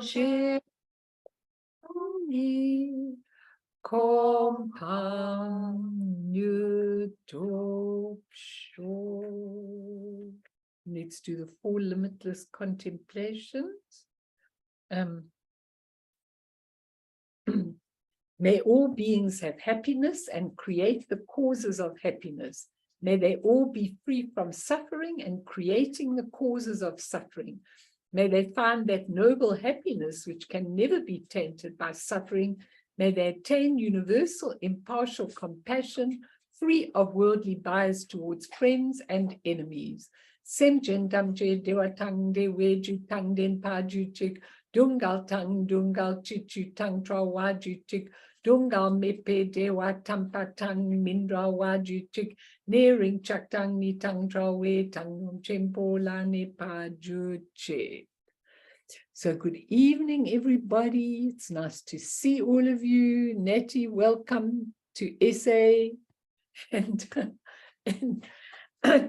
Rinpoche, Let's do the 4 limitless contemplations. May all beings have happiness and create the causes of happiness. May they all be free from suffering and creating the causes of suffering. May they find that noble happiness which can never be tainted by suffering. May they attain universal impartial compassion, free of worldly bias towards friends and enemies. Semjen damje dewatang de weju tang den pa juchik, dungal tang dungal chichu tang tra wajuchik, dungal mepe dewa tampa tang mindra wajuchik, nearing chak tang ni tang tra we tang chempo la ne pa juche. So good evening, everybody. It's nice to see all of you. Nettie, welcome to SA. And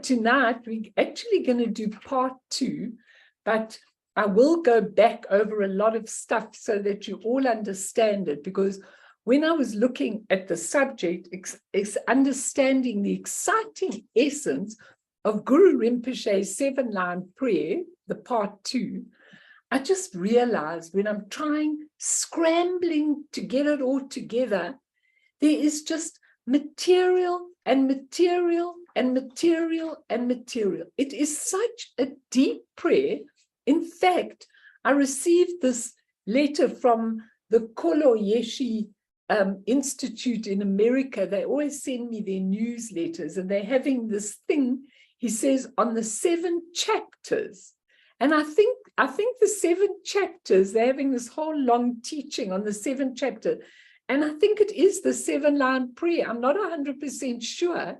tonight, we're actually going to do part 2, but I will go back over a lot of stuff so that you all understand it, because when I was looking at the subject, it's understanding the exciting essence of Guru Rinpoche's 7-line prayer, the part 2, I just realized when I'm scrambling to get it all together, there is just material and material and material and material. It is such a deep prayer. In fact, I received this letter from the Kolo Yeshi Institute in America. They always send me their newsletters, and they're having this thing, he says, on the 7 chapters. And I think the 7 chapters, they're having this whole long teaching on the 7 chapter. And I think it is the 7-line prayer. I'm not 100% sure,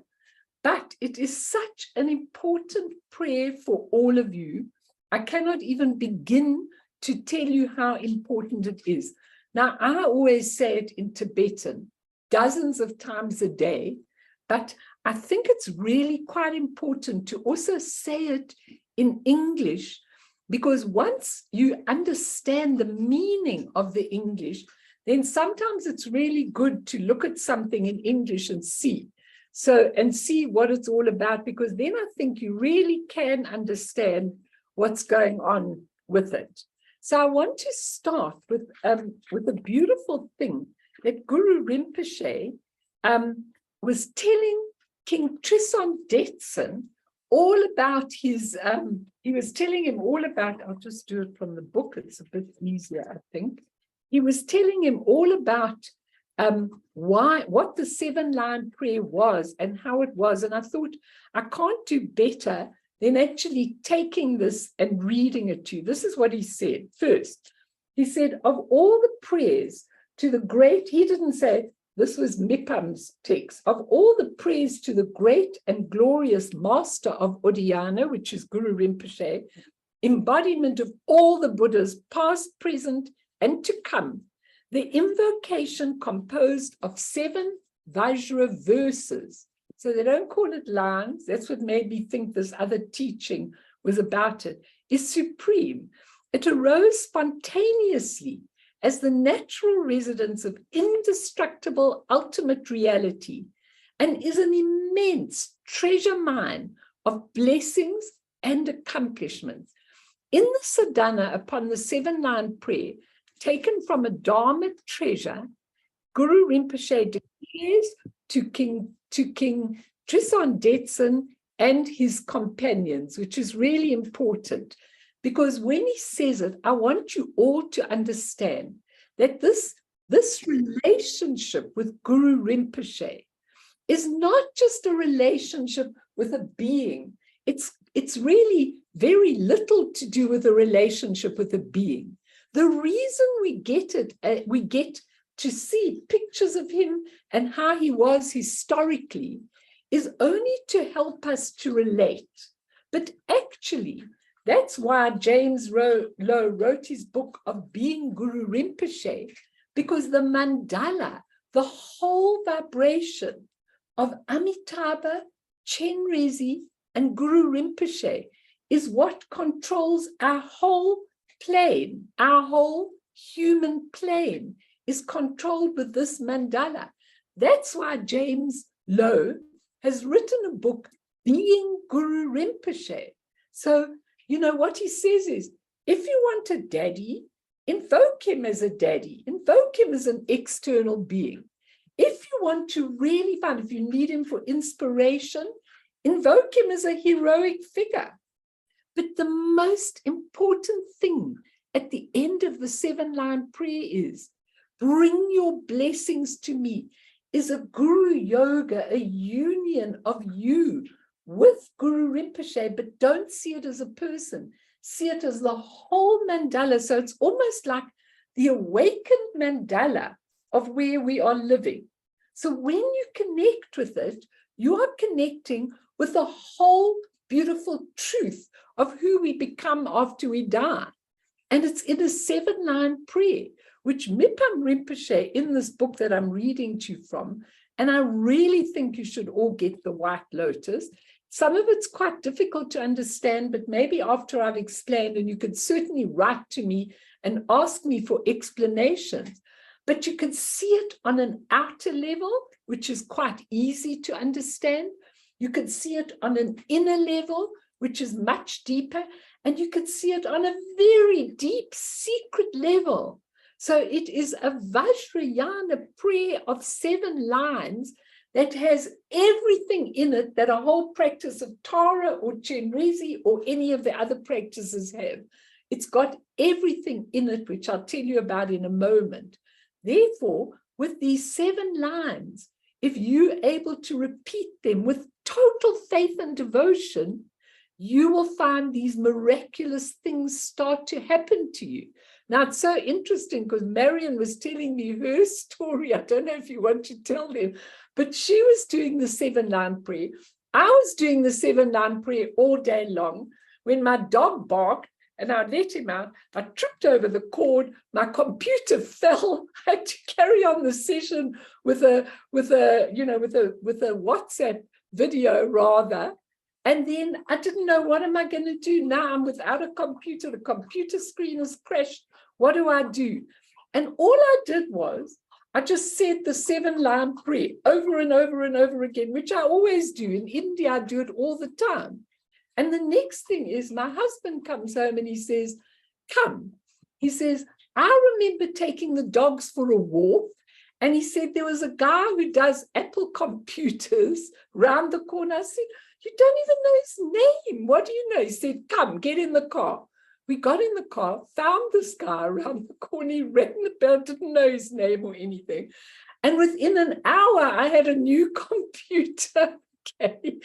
but it is such an important prayer for all of you. I cannot even begin to tell you how important it is. Now, I always say it in Tibetan dozens of times a day, but I think it's really quite important to also say it in English, because once you understand the meaning of the English, then sometimes it's really good to look at something in English and see what it's all about, because then I think you really can understand what's going on with it. So I want to start with a beautiful thing that Guru Rinpoche was telling King Tristan Detsen all about his, he was telling him all about, I'll just do it from the book, it's a bit easier, I think. He was telling him all about what the 7-line prayer was and how it was. And I thought, I can't do better than actually taking this and reading it to you. This is what he said. First, he said, of all the prayers to the great, he didn't say, this was Mipam's text, of all the prayers to the great and glorious master of Udayana, which is Guru Rinpoche, embodiment of all the Buddhas, past, present, and to come, the invocation composed of 7 Vajra verses. So they don't call it lines. That's what made me think this other teaching was about it, is supreme. It arose spontaneously as the natural residence of indestructible ultimate reality, and is an immense treasure mine of blessings and accomplishments. In the sadhana upon the 7-line prayer, taken from a Dharma treasure, Guru Rinpoche declares to King Tristan Detsen and his companions, which is really important, because when he says it, I want you all to understand that this relationship with Guru Rinpoche is not just a relationship with a being. It's really very little to do with a relationship with a being. The reason we get to see pictures of him and how he was historically is only to help us to relate. But actually, that's why James Lowe wrote his book of Being Guru Rinpoche, because the mandala, the whole vibration of Amitabha, Chenrezig, and Guru Rinpoche is what controls our whole plane, our whole human plane, is controlled with this mandala. That's why James Lowe has written a book, Being Guru Rinpoche. So, you know, what he says is, if you want a daddy, invoke him as a daddy, invoke him as an external being. If you want to really find, if you need him for inspiration, invoke him as a heroic figure. But the most important thing at the end of the 7-line prayer is, bring your blessings to me, is a Guru Yoga, a union of you with Guru Rinpoche, but don't see it as a person. See it as the whole mandala. So it's almost like the awakened mandala of where we are living. So when you connect with it, you are connecting with the whole beautiful truth of who we become after we die. And it's in a 7-line prayer, which Mipam Rinpoche, in this book that I'm reading to you from, and I really think you should all get the White Lotus. Some of it's quite difficult to understand, but maybe after I've explained, and you could certainly write to me and ask me for explanations, but you can see it on an outer level, which is quite easy to understand. You can see it on an inner level, which is much deeper, and you can see it on a very deep, secret level. So it is a Vajrayana prayer of 7 lines that has everything in it that a whole practice of Tara or Chenrezi or any of the other practices have. It's got everything in it, which I'll tell you about in a moment. Therefore, with these 7 lines, if you're able to repeat them with total faith and devotion, you will find these miraculous things start to happen to you. Now, it's so interesting because Marion was telling me her story. I don't know if you want to tell them, but she was doing the 7-line prayer. I was doing the 7-line prayer all day long. When my dog barked and I let him out, I tripped over the cord. My computer fell. I had to carry on the session with a WhatsApp video rather. And then I didn't know, what am I going to do? Now I'm without a computer. The computer screen has crashed. What do I do? And all I did was, I just said the 7-line prayer over and over and over again, which I always do. In India, I do it all the time. And the next thing is, my husband comes home and he says, come. He says, I remember taking the dogs for a walk. And he said, there was a guy who does Apple computers round the corner. I said, you don't even know his name. What do you know? He said, come, get in the car. We got in the car, found this guy around the corner, he rang the bell, didn't know his name or anything. And within an hour, I had a new computer. Okay.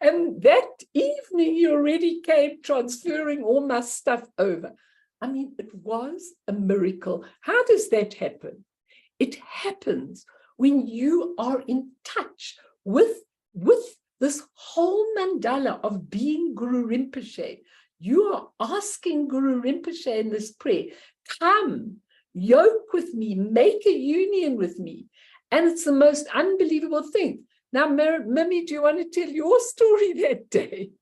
And that evening, he already came transferring all my stuff over. I mean, it was a miracle. How does that happen? It happens when you are in touch with this whole mandala of being Guru Rinpoche. You are asking Guru Rinpoche in this prayer, come, yoke with me, make a union with me. And it's the most unbelievable thing. Now, Mimi, do you want to tell your story that day?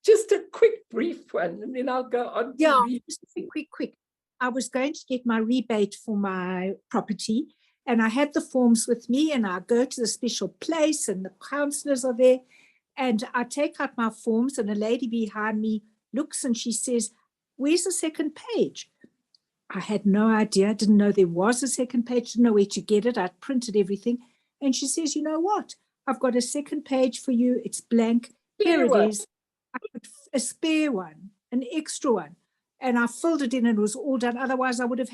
Just a quick, brief one, and then I'll go on. Yeah, just quick. I was going to get my rebate for my property, and I had the forms with me, and I go to the special place, and the counselors are there, and I take out my forms, and a lady behind me looks and she says, where's the second page? I had no idea. I didn't know there was a second page, didn't know where to get it. I'd printed everything. And she says, you know what? I've got a second page for you. It's blank. Here it is. I put a spare one, an extra one. And I filled it in and it was all done. Otherwise, I wouldn't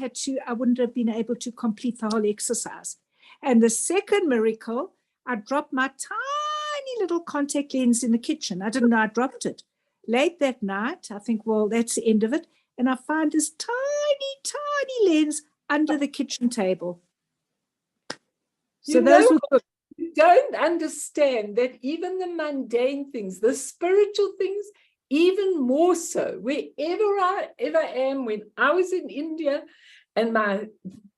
have been able to complete the whole exercise. And the second miracle, I dropped my tiny little contact lens in the kitchen. I didn't know I dropped it. Late that night, I think, well, that's the end of it. And I find this tiny lens under the kitchen table. So those were good. You don't understand that even the mundane things, the spiritual things, even more so, wherever I ever am. When I was in India and my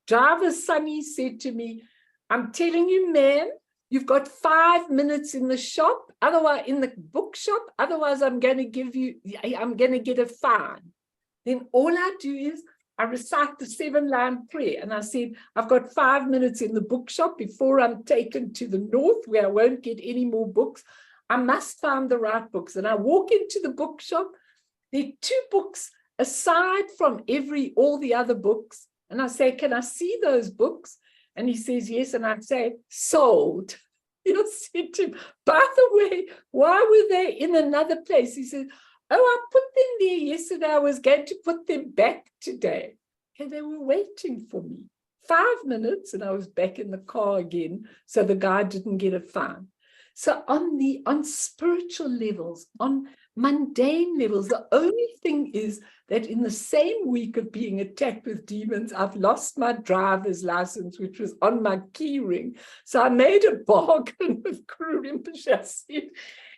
driver, Sunny, said to me, I'm telling you, ma'am, you've got 5 minutes in the shop, otherwise in the bookshop, otherwise I'm going to get a fine. then all I do is I recite the 7-line prayer. And I said, I've got 5 minutes in the bookshop before I'm taken to the north where I won't get any more books. I must find the right books. And I walk into the bookshop. There are 2 books aside from all the other books. And I say, can I see those books? And he says, yes. And I say, sold. You said to him, by the way, why were they in another place? He said, oh, I put them there yesterday. I was going to put them back today. And they were waiting for me. 5 minutes and I was back in the car again. So the guy didn't get a fine. So on spiritual levels, on mundane levels, the only thing is that in the same week of being attacked with demons, I've lost my driver's license, which was on my key ring. So I made a bargain with Guru Rinpoche. I said,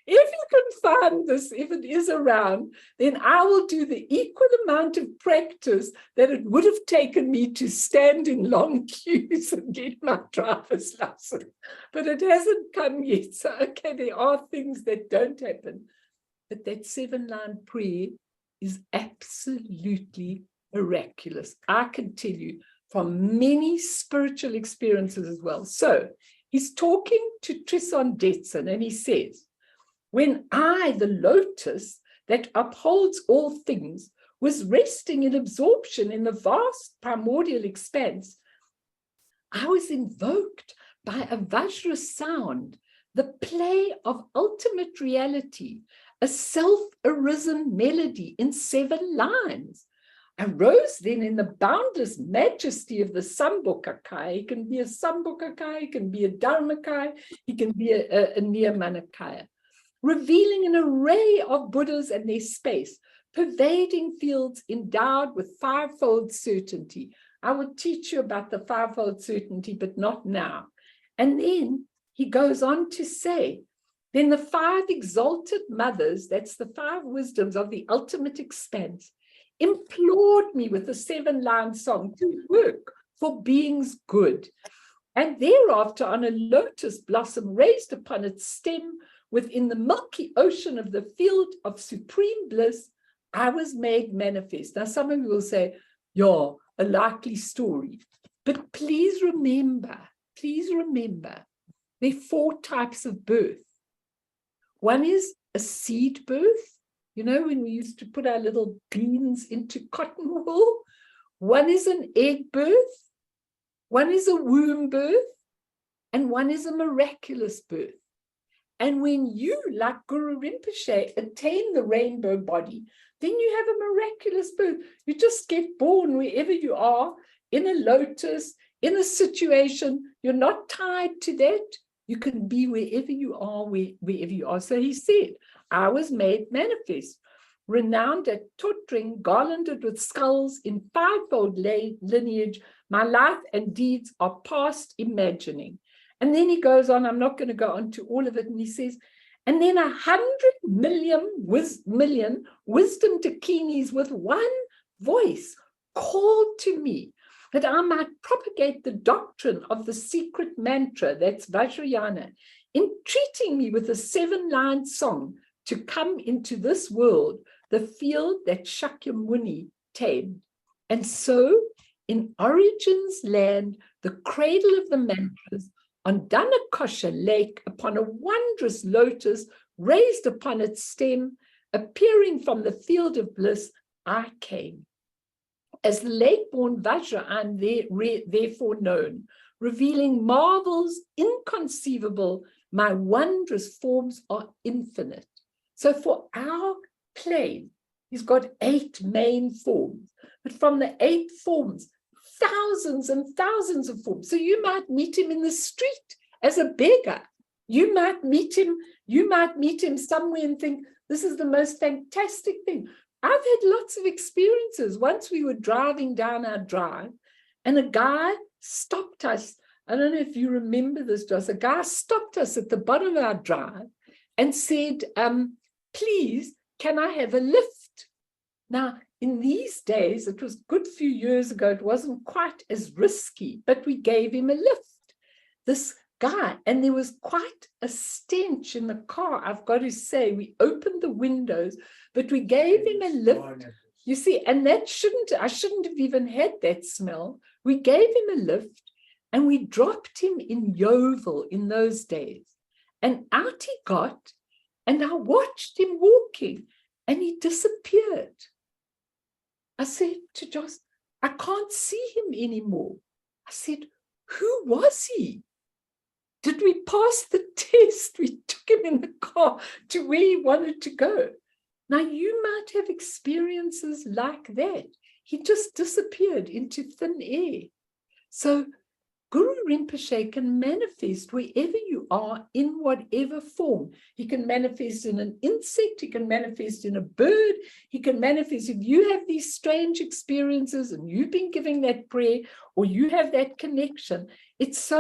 if you can find this, if it is around, then I will do the equal amount of practice that it would have taken me to stand in long queues and get my driver's license. But it hasn't come yet. So, okay, there are things that don't happen. But that 7-line prayer is absolutely miraculous. I can tell you from many spiritual experiences as well. So he's talking to Tristan Detson and he says, when I, the lotus that upholds all things, was resting in absorption in the vast primordial expanse, I was invoked by a Vajra sound, the play of ultimate reality, a self-arisen melody in 7 lines. I rose then in the boundless majesty of the Sambhogakai. He can be a Sambhogakai, he can be a Dharmakai, he can be a Niyamanakaya, revealing an array of Buddhas and their space, pervading fields endowed with 5-fold certainty. I will teach you about the 5-fold certainty, but not now. And then he goes on to say, then the 5 exalted mothers, that's the 5 wisdoms of the ultimate expanse, implored me with a 7-line song to work for beings good. And thereafter, on a lotus blossom raised upon its stem, within the milky ocean of the field of supreme bliss, I was made manifest. Now, some of you will say, yeah, a likely story. But please remember, there are 4 types of birth. One is a seed birth, when we used to put our little beans into cotton wool. One is an egg birth, one is a womb birth, and one is a miraculous birth. And when you, like Guru Rinpoche, attain the rainbow body, then you have a miraculous birth. You just get born wherever you are, in a lotus, in a situation. You're not tied to that. You can be wherever you are, wherever you are. So he said, I was made manifest, renowned at Tutring, garlanded with skulls in 5-fold lineage. My life and deeds are past imagining. And then he goes on, I'm not going to go on to all of it, and he says, and then 100 million wisdom takinis with one voice called to me that I might propagate the doctrine of the secret mantra, that's Vajrayana, entreating me with a 7-line song to come into this world, the field that Shakyamuni tamed. And so, in Origin's land, the cradle of the mantras, on Dhanakosha Lake, upon a wondrous lotus raised upon its stem, appearing from the field of bliss, I came. As the lake-born Vajra, I am therefore known, revealing marvels inconceivable. My wondrous forms are infinite. So for our plane, he's got 8 main forms, but from the 8 forms, thousands and thousands of forms. So you might meet him in the street as a beggar. You might meet him somewhere and think, this is the most fantastic thing. I've had lots of experiences. Once we were driving down our drive and a guy stopped us. I don't know if you remember this, Joss. A guy stopped us at the bottom of our drive and said, please, can I have a lift? Now, in these days, it was a good few years ago, it wasn't quite as risky, but we gave him a lift. This guy, and there was quite a stench in the car, I've got to say. We opened the windows, but we gave him a lift You see, and I shouldn't have even had that smell. We gave him a lift and we dropped him in Yeovil in those days. And out he got, and I watched him walking and he disappeared. I said to Joss, I can't see him anymore. I said, who was he? Did we pass the test? We took him in the car to where he wanted to go. Now, you might have experiences like that. He just disappeared into thin air. So Guru Rinpoche can manifest wherever you are in whatever form. He can manifest in an insect, he can manifest in a bird, he can manifest if you have these strange experiences and you've been giving that prayer or you have that connection. It's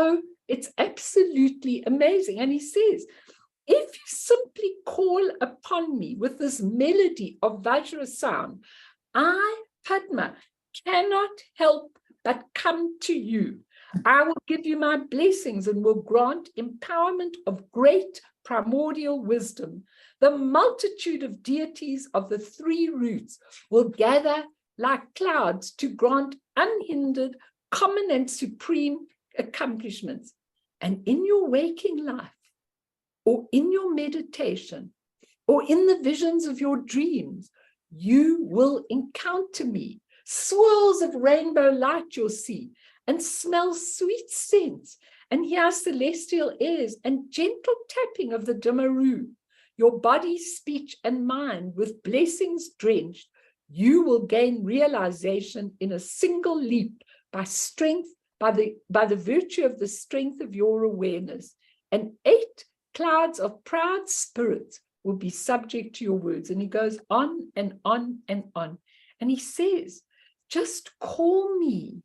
absolutely amazing. And he says, if you simply call upon me with this melody of Vajra sound, I, Padma, cannot help but come to you. I will give you my blessings and will grant empowerment of great primordial wisdom. The multitude of deities of the three roots will gather like clouds to grant unhindered, common and supreme accomplishments. And in your waking life, or in your meditation, or in the visions of your dreams, you will encounter me. Swirls of rainbow light you'll see, and smell sweet scents, and hear celestial airs, and gentle tapping of the Dimaru. Your body, speech, and mind with blessings drenched, you will gain realization in a single leap by strength, by the virtue of the strength of your awareness. And 8 clouds of proud spirits will be subject to your words. And he goes on and on and on. And he says, just call me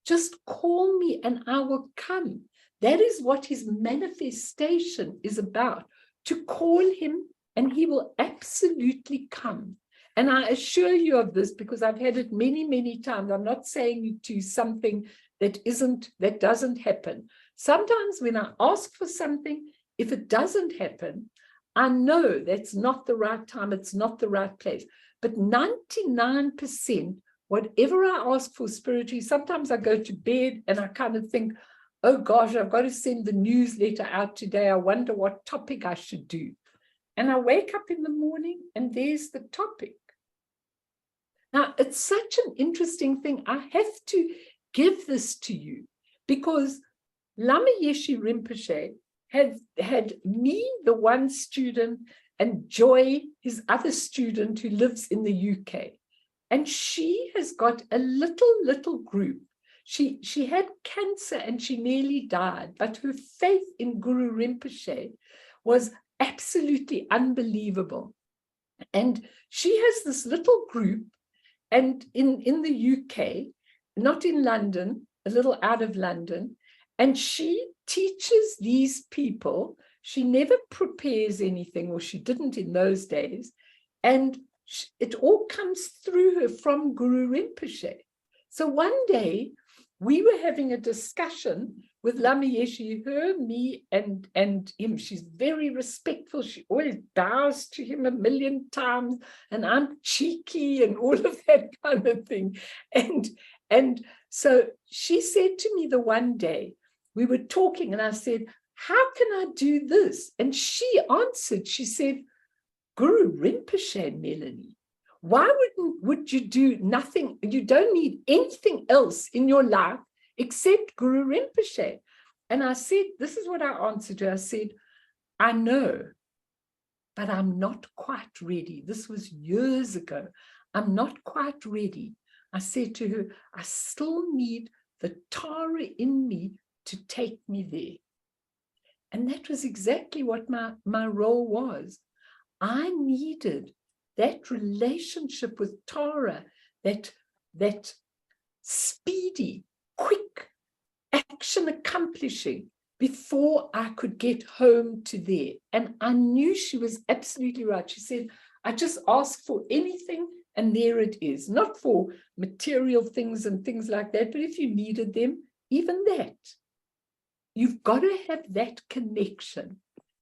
and I will come. That is what his manifestation is about, to call him and he will absolutely come. And I assure you of this because I've had it many, many times. I'm not saying it to something that doesn't happen. Sometimes when I ask for something, if it doesn't happen, I know that's not the right time, it's not the right place. But 99%, whatever I ask for spiritually, sometimes I go to bed and I kind of think, oh gosh, I've got to send the newsletter out today. I wonder what topic I should do. And I wake up in the morning and there's the topic. Now, it's such an interesting thing. I have to give this to you because Lama Yeshe Rinpoche had me, the one student, and Joy, his other student who lives in the UK. And she has got a little group. She had cancer and she nearly died, but her faith in Guru Rinpoche was absolutely unbelievable. And she has this little group, and in the UK, not in London, a little out of London, and she teaches these people. She never prepares anything, or she didn't in those days, and it all comes through her from Guru Rinpoche. So one day we were having a discussion with Lama Yeshe, her, me, and him. She's very respectful. She always bows to him 1,000,000 times, and I'm cheeky and all of that kind of thing. And so she said to me the one day, we were talking, and I said, how can I do this? And she answered, she said, Guru Rinpoche, Melanie, why would you do nothing? You don't need anything else in your life except Guru Rinpoche. And I said, this is what I answered her. I said, I know, but I'm not quite ready. This was years ago. I'm not quite ready. I said to her, I still need the Tara in me to take me there. And that was exactly what my role was. I needed that relationship with Tara, that speedy, quick action accomplishing before I could get home to there. And I knew she was absolutely right. She said, I just ask for anything and there it is. Not for material things and things like that, but if you needed them, even that. You've got to have that connection.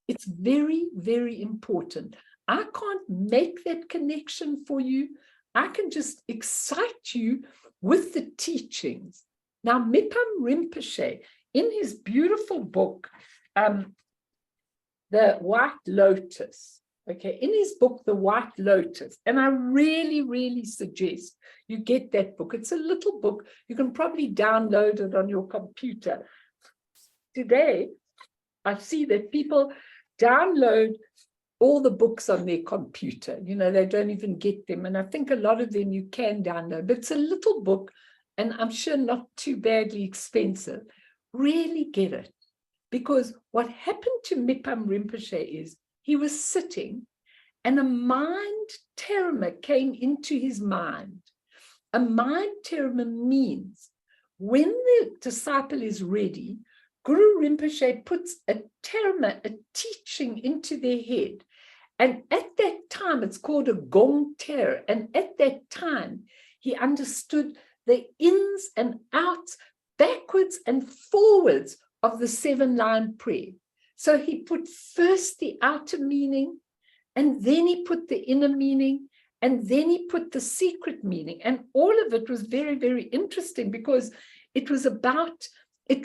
It's very, very important. I can't make that connection for you. I can just excite you with the teachings. Now, Mipam Rinpoche, in his beautiful book, The White Lotus, okay, in his book, The White Lotus, and I really, really suggest you get that book. It's a little book. You can probably download it on your computer. Today, I see that people download all the books on their computer. You know, they don't even get them. And I think a lot of them you can download, but it's a little book, and I'm sure not too badly expensive. Really get it. Because what happened to Mipam Rinpoche is he was sitting and a mind terima came into his mind. A mind terima means when the disciple is ready, Guru Rinpoche puts a terima, a teaching into their head. And at that time, it's called a gong ter. And at that time, he understood the ins and outs, backwards and forwards of the 7-line prayer. So he put first the outer meaning, and then he put the inner meaning, and then he put the secret meaning. And all of it was very, very interesting because it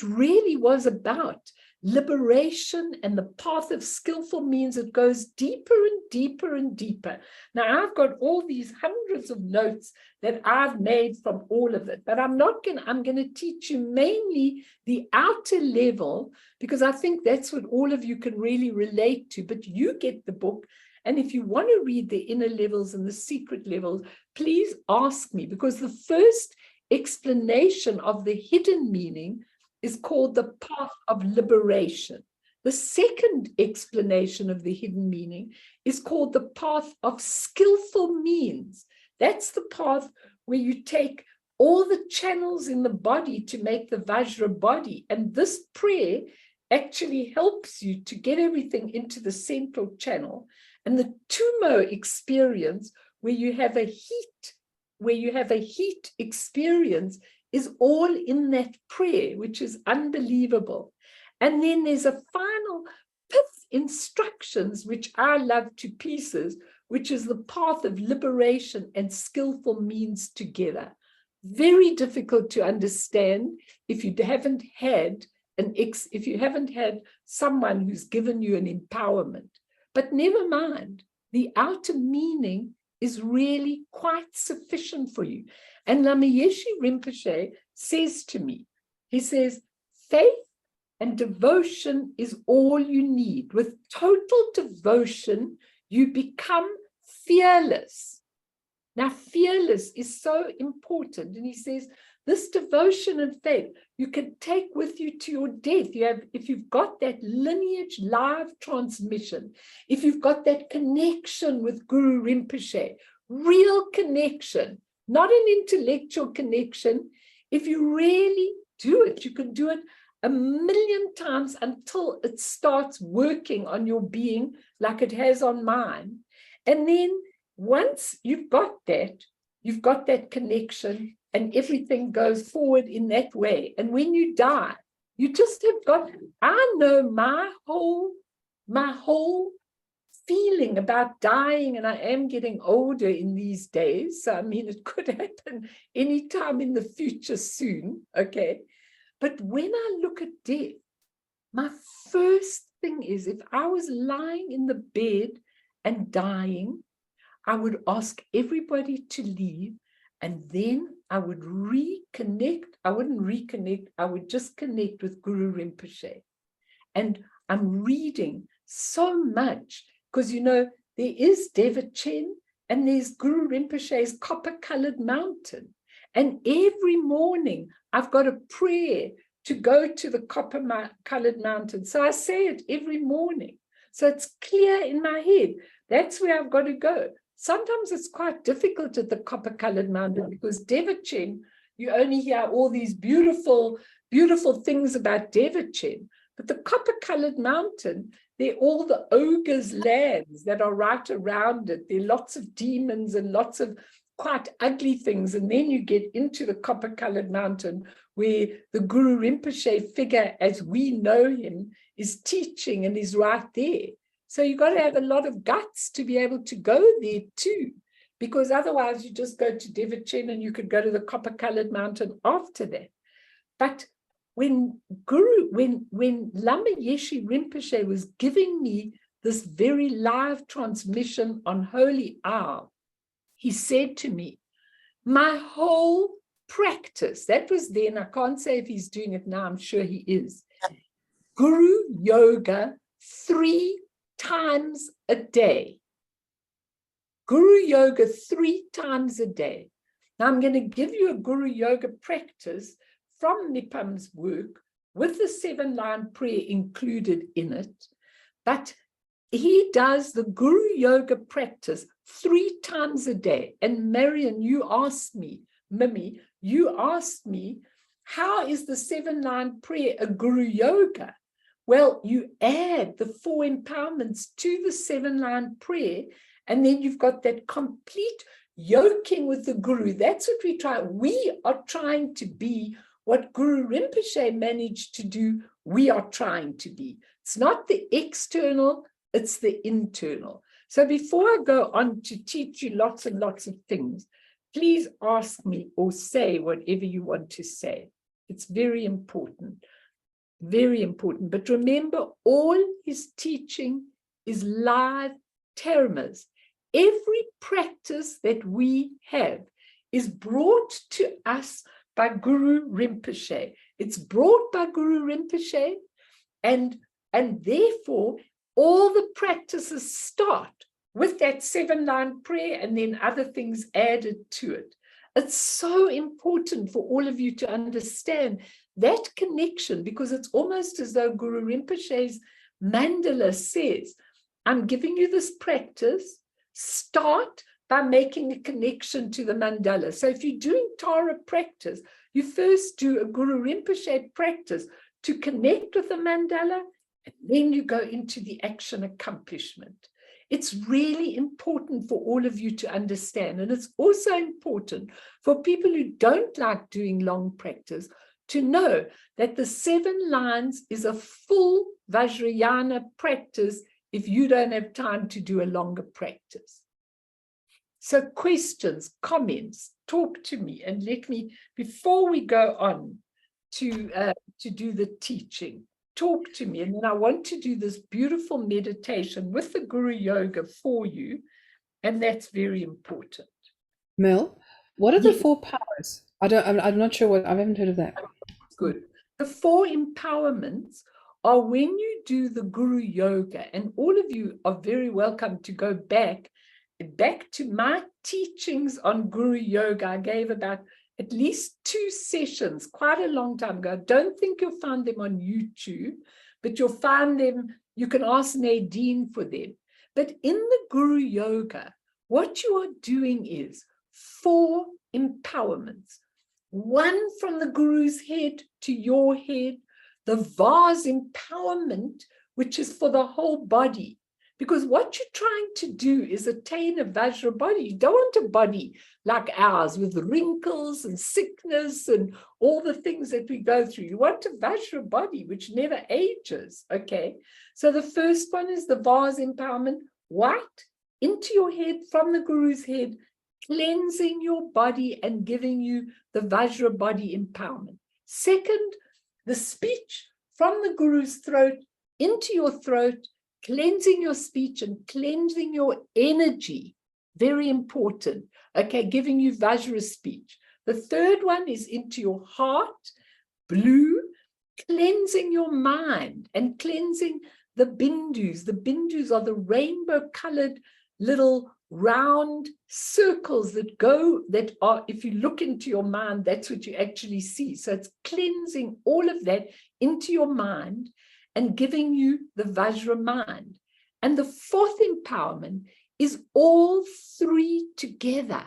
really was about liberation and the path of skillful means. It goes deeper and deeper and deeper. Now, I've got all these hundreds of notes that I've made from all of it, but I'm going to teach you mainly the outer level, because I think that's what all of you can really relate to. But you get the book, and if you want to read the inner levels and the secret levels, please ask me, because the first explanation of the hidden meaning is called the path of liberation. The second explanation of the hidden meaning is called the path of skillful means. That's the path where you take all the channels in the body to make the Vajra body. And this prayer actually helps you to get everything into the central channel. And the Tumo experience, where you have a heat experience, is all in that prayer, which is unbelievable. And then there's a final 5th instructions, which I love to pieces, which is the path of liberation and skillful means together. Very difficult to understand if you haven't had someone who's given you an empowerment. But never mind, the outer meaning is really quite sufficient for you. And Lama Yeshe Rinpoche says to me, he says, faith and devotion is all you need. With total devotion, you become fearless. Now, fearless is so important. And he says, this devotion and faith, you can take with you to your death. If you've got that lineage live transmission, if you've got that connection with Guru Rinpoche, real connection, not an intellectual connection, if you really do it, you can do it 1,000,000 times until it starts working on your being like it has on mine. And then once you've got that connection, and everything goes forward in that way. And when you die, you just have got, I know my whole feeling about dying, and I am getting older in these days. So, I mean, it could happen anytime in the future soon, okay? But when I look at death, my first thing is, if I was lying in the bed and dying, I would ask everybody to leave, and then I would reconnect. I wouldn't reconnect. I would just connect with Guru Rinpoche. And I'm reading so much because, you know, there is Devachen and there's Guru Rinpoche's copper-colored mountain. And every morning I've got a prayer to go to the copper-colored mountain. So I say it every morning. So it's clear in my head. That's where I've got to go. Sometimes it's quite difficult at the copper-colored mountain because Devachen, you only hear all these beautiful, beautiful things about Devachen. But the copper-colored mountain, they're all the ogres' lands that are right around it. There are lots of demons and lots of quite ugly things. And then you get into the copper-colored mountain where the Guru Rinpoche figure, as we know him, is teaching and is right there. So you've got to have a lot of guts to be able to go there too. because otherwise you just go to Devachan and you could go to the copper-colored mountain after that. But when Lama Yeshe Rinpoche was giving me this very live transmission on Holy Hour, he said to me, my whole practice, that was then, I can't say if he's doing it now, I'm sure he is, Guru Yoga 3 times a day. Guru Yoga 3 times a day. Now I'm going to give you a Guru Yoga practice from Mipam's work with the 7-line prayer included in it. But he does the Guru Yoga practice 3 times a day. And Marion, you asked me, Mimi, you asked me, how is the 7-line prayer a Guru Yoga? Well, you add the 4 empowerments to the 7-line prayer, and then you've got that complete yoking with the Guru. That's what we try. We are trying to be what Guru Rinpoche managed to do. We are trying to be. It's not the external, it's the internal. So before I go on to teach you lots and lots of things, please ask me or say whatever you want to say. It's very important. Very important. But remember, all his teaching is live termas. Every practice that we have is brought to us by Guru Rinpoche. It's brought by Guru Rinpoche, and therefore all the practices start with that 7-line prayer and then other things added to it. It's so important for all of you to understand that connection, because it's almost as though Guru Rinpoche's mandala says, I'm giving you this practice, start by making a connection to the mandala. So if you're doing Tara practice, you first do a Guru Rinpoche practice to connect with the mandala, and then you go into the action accomplishment. It's really important for all of you to understand. And it's also important for people who don't like doing long practice to know that the 7 lines is a full Vajrayana practice if you don't have time to do a longer practice. So questions, comments, talk to me and let me, before we go on to do the teaching, talk to me. And then I want to do this beautiful meditation with the Guru Yoga for you. And that's very important. Mel, what are the 4 powers? I'm not sure I haven't heard of that. Good. The 4 empowerments are when you do the Guru Yoga, and all of you are very welcome to go back to my teachings on Guru Yoga. I gave about at least 2 sessions quite a long time ago. I don't think you'll find them on YouTube, but you'll find them, you can ask Nadine for them. But in the Guru Yoga, what you are doing is 4 empowerments. 1 from the Guru's head to your head, the vase empowerment, which is for the whole body. Because what you're trying to do is attain a Vajra body. You don't want a body like ours with wrinkles and sickness and all the things that we go through. You want a Vajra body which never ages, okay? So the first one is the vase empowerment, white, into your head, from the Guru's head, cleansing your body and giving you the Vajra body empowerment. Second, the speech from the Guru's throat into your throat, cleansing your speech and cleansing your energy. Very important. Okay, giving you Vajra speech. The third one is into your heart, blue, cleansing your mind and cleansing the bindus. The bindus are the rainbow-colored little round circles that are, if you look into your mind, that's what you actually see. So it's cleansing all of that into your mind and giving you the Vajra mind. And the 4th empowerment is all 3 together,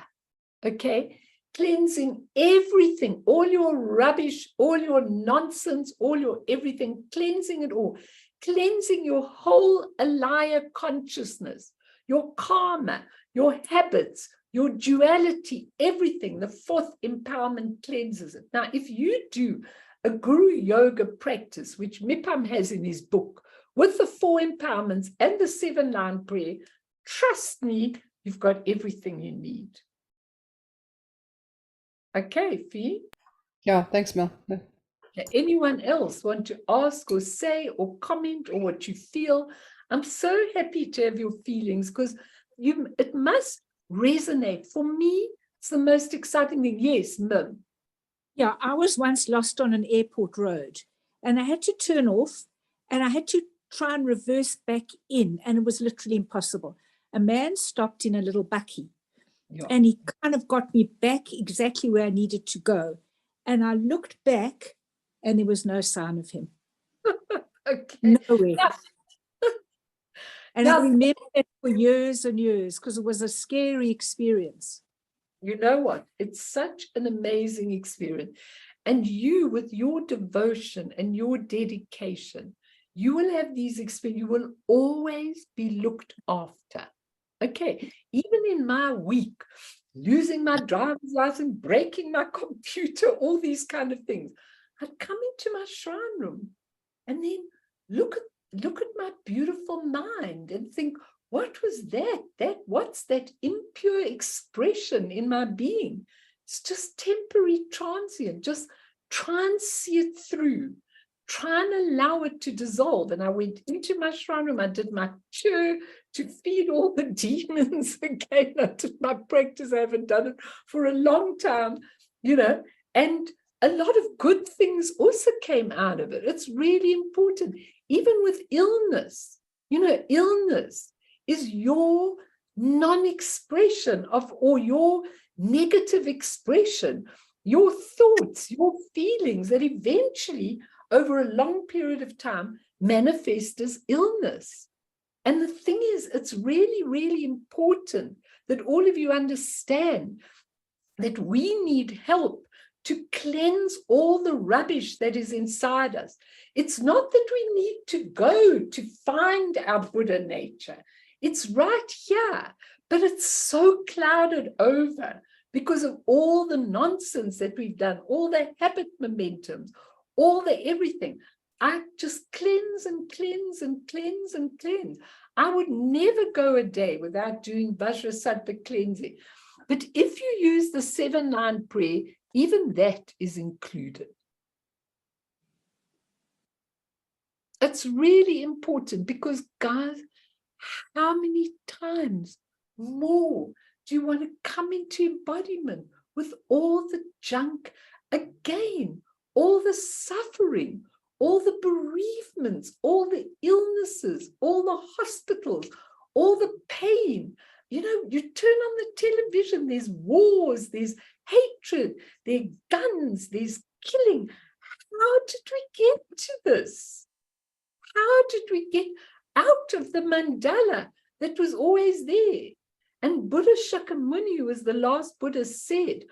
okay? Cleansing everything, all your rubbish, all your nonsense, all your everything, cleansing it all. Cleansing your whole alaya consciousness, your karma, your habits, your duality, everything. The 4th empowerment cleanses it. Now, if you do a Guru Yoga practice, which Mipam has in his book, with the 4 empowerments and the 7-line prayer, trust me, you've got everything you need. Okay, Fee? Yeah, thanks, Mel. Yeah. Anyone else want to ask or say or comment or what you feel? I'm so happy to have your feelings, because it must resonate. For me, it's the most exciting thing. Yes, Mim. Yeah, I was once lost on an airport road, and I had to turn off, and I had to try and reverse back in, and it was literally impossible. A man stopped in a little bakkie, Yeah. and he kind of got me back exactly where I needed to go. And I looked back, and there was no sign of him. Okay. Nowhere. Yeah. And I remember that for years and years, because it was a scary experience. You know what? It's such an amazing experience. And you, with your devotion and your dedication, you will have these experiences. You will always be looked after. Okay. Even in my week, losing my driver's license, breaking my computer, all these kind of things, I'd come into my shrine room and then look at my beautiful mind and think, what was that? What's that impure expression in my being? It's just temporary, transient. Just try and see it through. Try and allow it to dissolve. And I went into my shrine room. I did my chur to feed all the demons again. I did my practice. I haven't done it for a long time, and a lot of good things also came out of it. It's really important. Even with illness, illness is your non-expression of, or your negative expression, your thoughts, your feelings that eventually over a long period of time manifest as illness. And the thing is, it's really, really important that all of you understand that we need help to cleanse all the rubbish that is inside us. It's not that we need to go to find our Buddha nature. It's right here, but it's so clouded over because of all the nonsense that we've done, all the habit momentums, all the everything. I just cleanse and cleanse and cleanse and cleanse. I would never go a day without doing Vajrasattva cleansing. But if you use the 7-9 prayer, even that is included. It's really important because, guys, how many times more do you want to come into embodiment with all the junk again, all the suffering, all the bereavements, all the illnesses, all the hospitals, all the pain? You turn on the television, there's wars, there's hatred, there are guns, there's killing. How did we get to this? How did we get out of the mandala that was always there? And Buddha Shakyamuni, who was the last Buddha, said,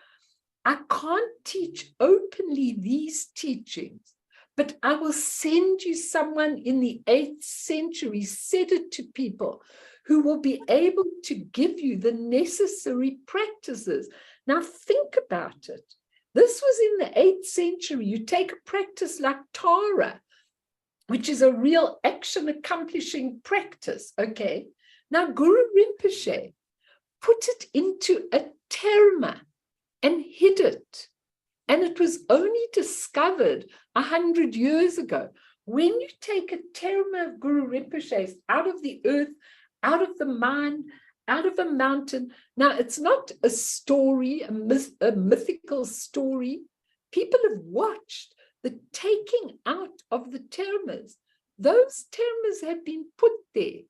I can't teach openly these teachings, but I will send you someone in the 8th century, said it to people, who will be able to give you the necessary practices. Now think about it. This was in the 8th century. You take a practice like Tara, which is a real action accomplishing practice, okay? Now Guru Rinpoche put it into a terma and hid it. And it was only discovered 100 years ago. When you take a terma of Guru Rinpoche's out of the earth, out of the mind, out of a mountain. Now, it's not a story, a mythical story. People have watched the taking out of the termas. Those termas have been put there,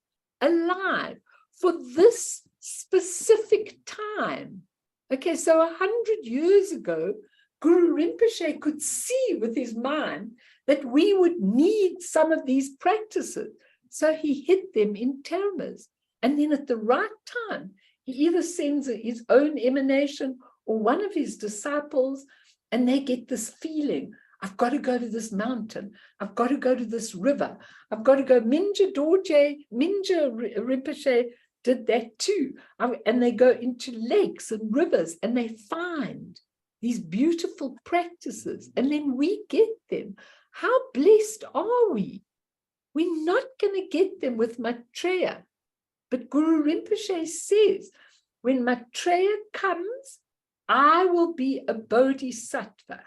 alive, for this specific time. Okay, so 100 years ago, Guru Rinpoche could see with his mind that we would need some of these practices. So he hid them in termas. And then at the right time, he either sends his own emanation or one of his disciples, and they get this feeling, I've got to go to this mountain. I've got to go to this river. I've got to go. Minja Rinpoche did that too. And they go into lakes and rivers and they find these beautiful practices. And then we get them. How blessed are we? We're not going to get them with Maitreya. But Guru Rinpoche says When Maitreya comes, I will be a bodhisattva.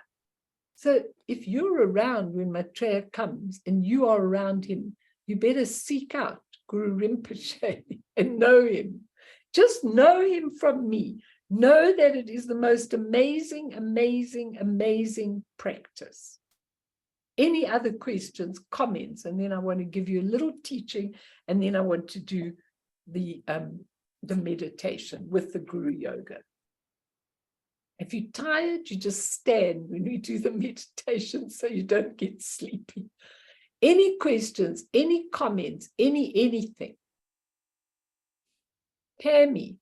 So if you're around when Maitreya comes and you are around him, you better seek out Guru Rinpoche and know him. Just know him from me. Know that it is the most amazing, amazing, amazing practice. Any other questions, comments, and then I want to give you a little teaching, and then I want to do the meditation with the Guru Yoga. If you're tired, you just stand when we do the meditation so you don't get sleepy. Any questions, any comments, anything? Pammy?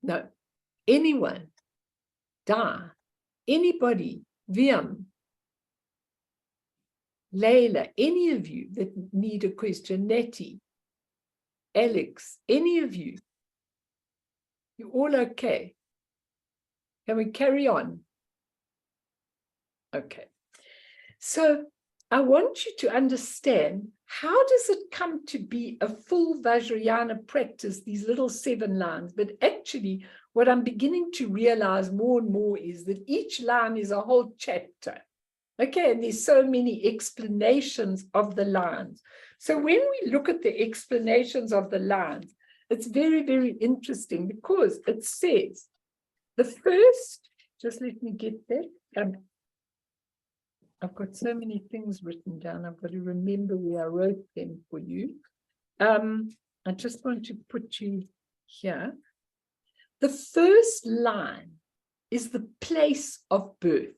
No. Anyone? Da? Anybody? Viam? Layla? Any of you that need a question? Nettie? Alex? Any of you? You're all okay? Can we carry on? Okay. So I want you to understand, how does it come to be a full Vajrayana practice, these little 7 lines? But actually, what I'm beginning to realize more and more is that each line is a whole chapter. Okay, and there's so many explanations of the lines. So when we look at the explanations of the lines, it's very, very interesting, because it says the first, just let me get that. I've got so many things written down. I've got to remember where I wrote them for you. I just want to put you here. The first line is the place of birth.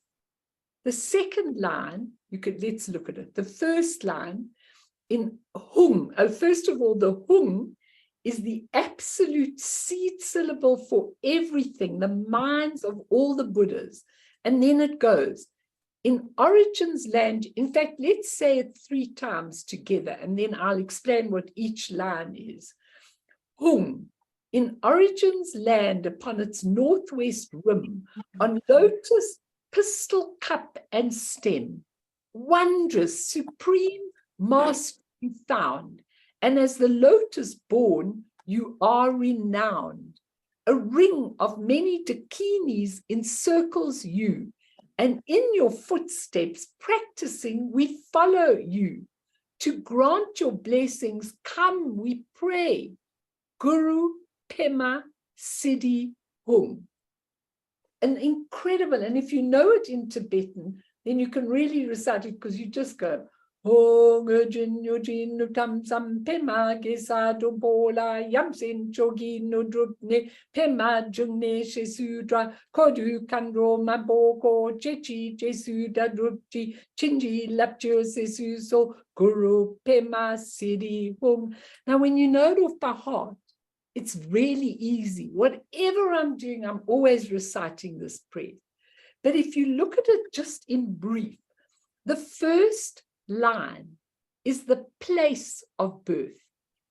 The second line, let's look at it. The first line in Hung, first of all, the Hung is the absolute seed syllable for everything, the minds of all the Buddhas. And then it goes, in Origin's land, in fact, let's say it 3 times together, and then I'll explain what each line is. Hung, in Origin's land, upon its northwest rim, on lotus, pistil, cup, and stem, wondrous, supreme mastery found, and as the lotus born, you are renowned. A ring of many dakinis encircles you, and in your footsteps, practicing, we follow you. To grant your blessings, come, we pray. Guru Pema Siddhi Hung. An incredible, and if you know it in Tibetan, then you can really recite it, because you just go, Hong Jin Yujin Tam Sam Pema Gesado Bola Yamsin Jogi no Drupne Pema Jungne Shesudra Kodu Kandro Maboko Chechi Jesuda Drupji Chinji Lapjo Sesu So Guru Pema Siddhi Hung. Now, when you know it off by heart, it's really easy. Whatever I'm doing, I'm always reciting this prayer. But if you look at it just in brief, the first line is the place of birth.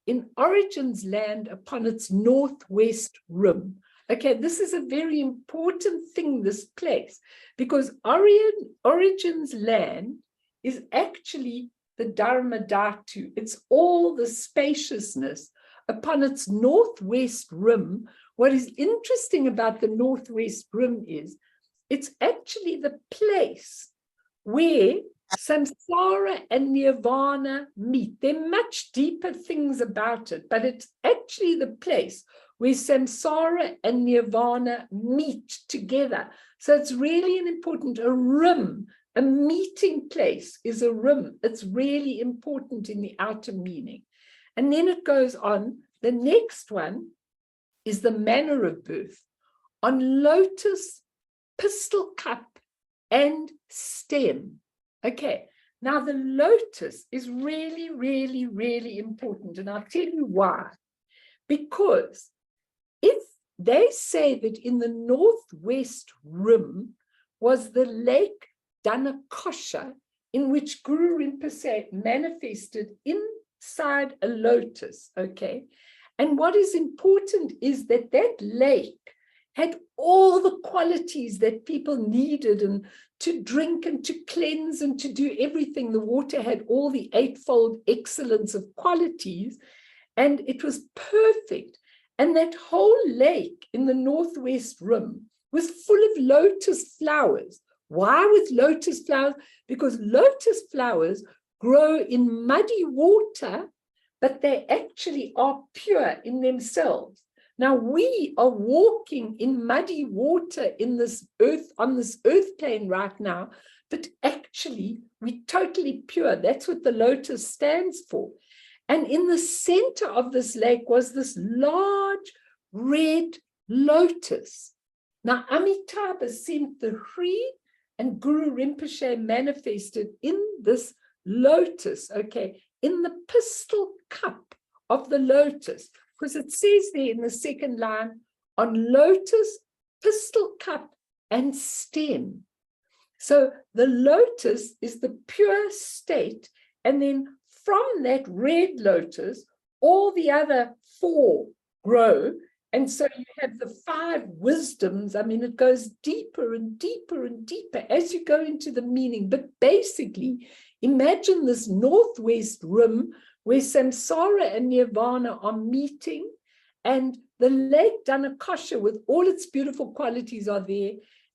In Origin's land, upon its northwest rim. Okay, this is a very important thing, this place, because Origin's land is actually the Dharma Dhatu. It's all the spaciousness upon its northwest rim. What is interesting about the northwest rim is it's actually the place where samsara and nirvana meet. There are much deeper things about it, but it's actually the place where samsara and nirvana meet together. So it's really an important, a rim, a meeting place is a rim. It's really important in the outer meaning. And then it goes on, the next one is the manner of birth. On lotus, pistil cup, and stem. Okay, now the lotus is really, really, really important. And I'll tell you why. Because if they say that in the northwest rim was the lake Dhanakosha, in which Guru Rinpoche manifested inside a lotus, okay? And what is important is that that lake had all the qualities that people needed, and to drink and to cleanse and to do everything. The water had all the 8-fold excellence of qualities. and it was perfect. And that whole lake in the northwest rim was full of lotus flowers. Why with lotus flowers? Because lotus flowers grow in muddy water, but they actually are pure in themselves. Now we are walking in muddy water in this earth, on this earth plane right now, but actually we're totally pure. That's what the lotus stands for. And in the center of this lake was this large red lotus. Now Amitabha sent the Hri, and Guru Rinpoche manifested in this lotus, okay, in the pistil cup of the lotus, because it says there in the second line, on lotus, pistil cup, and stem. So the lotus is the pure state, and then from that red lotus, all the other four grow. And so you have the 5 wisdoms. I mean, it goes deeper and deeper and deeper as you go into the meaning. But basically, imagine this northwest rim where samsara and nirvana are meeting, and the lake Dhanakosha with all its beautiful qualities are there,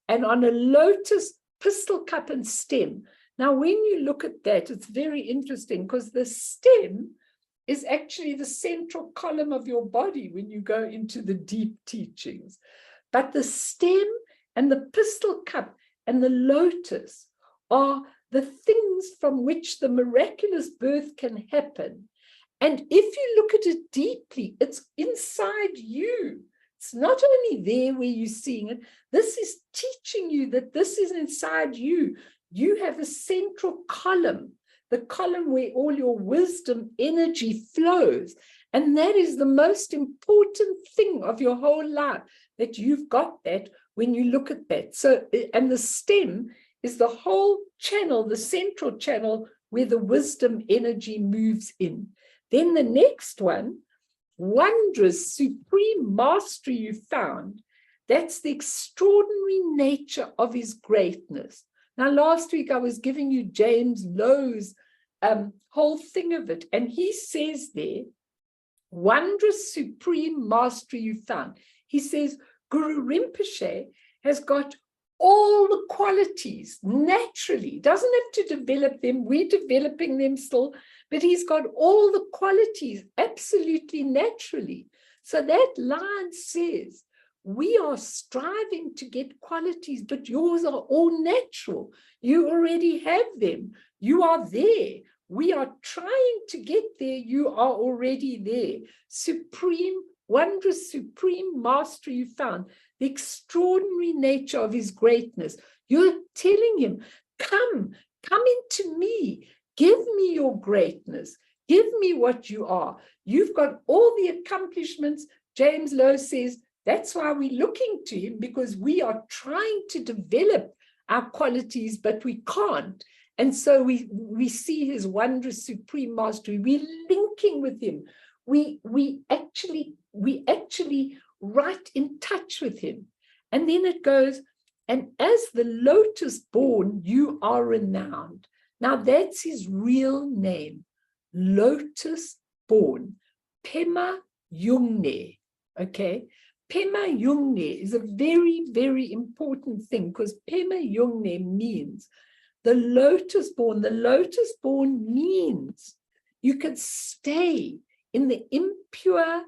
and on a lotus, pistil cup and stem. Now, when you look at that, it's very interesting because the stem is actually the central column of your body when you go into the deep teachings. But the stem and the pistil cup and the lotus are the things from which the miraculous birth can happen. And if you look at it deeply, it's inside you. It's not only there where you're seeing it. This is teaching you that this is inside you. You have a central column, the column where all your wisdom energy flows. And that is the most important thing of your whole life, that you've got that when you look at that. So, and the stem is the whole channel, the central channel where the wisdom energy moves in. Then the next one, wondrous, supreme mastery you found. That's the extraordinary nature of his greatness. Now, last week I was giving you James Lowe's whole thing of it. And he says there, wondrous, supreme mastery you found. He says, Guru Rinpoche has got all the qualities naturally, doesn't have to develop them. We're developing them still, but he's got all the qualities absolutely naturally. So that line says, we are striving to get qualities, but yours are all natural. You already have them. You are there. We are trying to get there. You are already there. Supreme, wondrous, supreme mastery you found. The extraordinary nature of his greatness. You're telling him, come into me. Give me your greatness. Give me what you are. You've got all the accomplishments. James Lowe says, that's why we're looking to him, because we are trying to develop our qualities, but we can't. And so we see his wondrous supreme mastery. We're linking with him. We actually right in touch with him. And then it goes, and as the lotus born, you are renowned. Now that's his real name, lotus born, Pema Yungne. Okay. Pema Yungne is a very, very important thing, because Pema Yungne means the lotus born. The lotus born means you can stay in the impure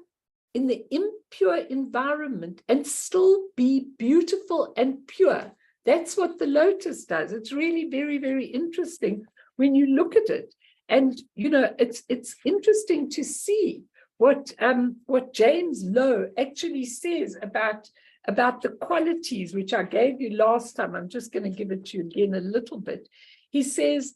environment and still be beautiful and pure. That's what the lotus does. It's really very, very interesting when you look at it. And, you know, it's interesting to see what James Lowe actually says about the qualities, which I gave you last time. I'm just going to give it to you again a little bit. He says,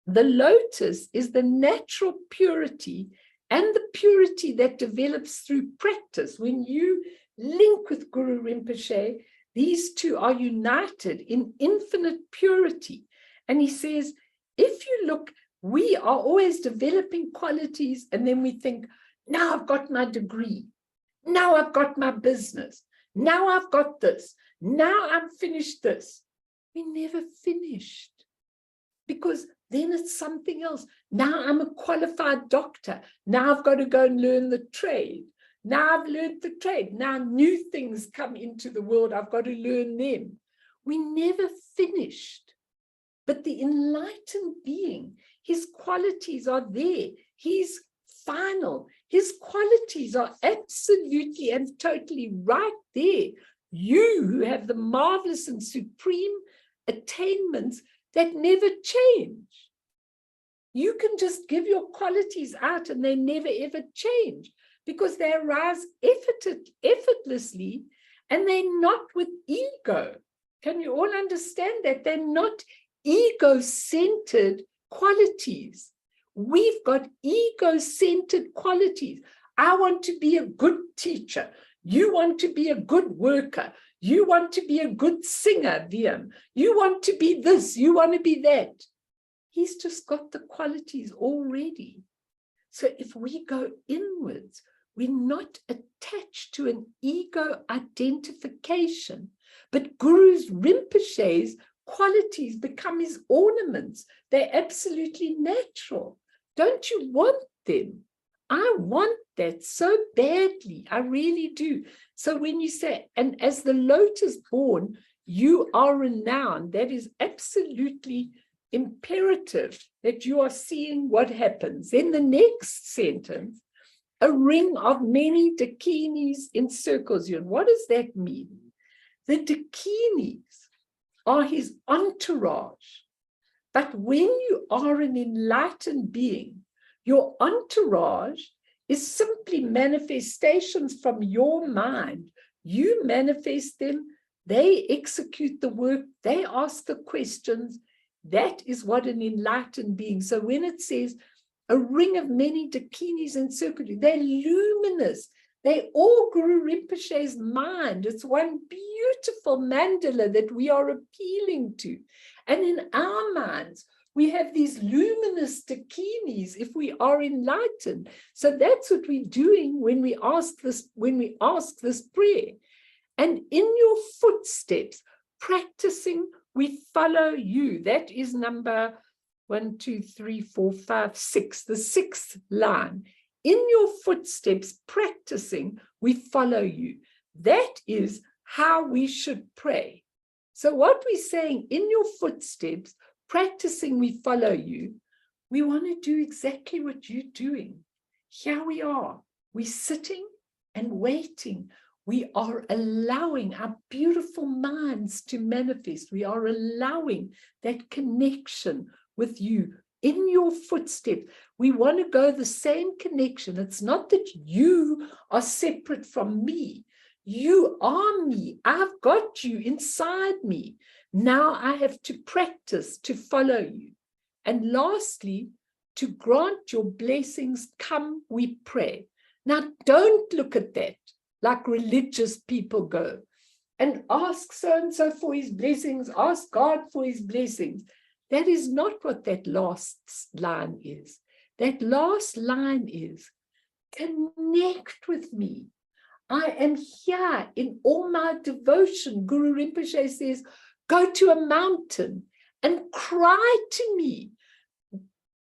the lotus is the natural purity and the purity that develops through practice. When you link with Guru Rinpoche, these two are united in infinite purity. And he says, if you look, we are always developing qualities, and then we think, now I've got my degree. Now I've got my business. Now I've got this. Now I'm finished this. We never finished, because Then it's something else. Now I'm a qualified doctor. Now I've got to go and learn the trade. Now I've learned the trade. Now new things come into the world. I've got to learn them. We never finished. But the enlightened being, his qualities are there. He's final. His qualities are absolutely and totally right there. You who have the marvelous and supreme attainments that never change. You can just give your qualities out and they never ever change because they arise effortlessly and they're not with ego. Can you all understand that? They're not ego-centered qualities. We've got ego-centered qualities. I want to be a good teacher. You want to be a good worker. You want to be a good singer, Viam. You want to be this. You want to be that. He's just got the qualities already. So if we go inwards, we're not attached to an ego identification, but Guru Rinpoche's qualities become his ornaments. They're absolutely natural. Don't you want them? I want that so badly. I really do. So when you say, and as the lotus born, you are renowned, that is absolutely imperative that you are seeing what happens. Then the next sentence, a ring of many dakinis encircles you. And what does that mean? The dakinis are his entourage. But when you are an enlightened being, your entourage is simply manifestations from your mind. You manifest them, they execute the work, they ask the questions. That is what an enlightened being. So when it says a ring of many dakinis encircle you, they're luminous. They're all Guru Rinpoche's mind. It's one beautiful mandala that we are appealing to. And in our minds, we have these luminous dakinis if we are enlightened. So that's what we're doing when we ask this prayer. And in your footsteps, practicing, we follow you. That is number 1, 2, 3, 4, 5, 6, the 6th line. In your footsteps, practicing, we follow you. That is how we should pray. So what we're saying, in your footsteps, practicing, we follow you. We want to do exactly what you're doing. Here we are. We're sitting and waiting. We are allowing our beautiful minds to manifest. We are allowing that connection with you in your footsteps. We want to go the same connection. It's not that you are separate from me. You are me. I've got you inside me. Now I have to practice to follow you. And lastly, to grant your blessings, come, we pray. Now, don't look at that like religious people go and ask so-and-so for his blessings, ask God for his blessings. That is not what that last line is. That last line is, connect with me. I am here in all my devotion. Guru Rinpoche says, go to a mountain and cry to me.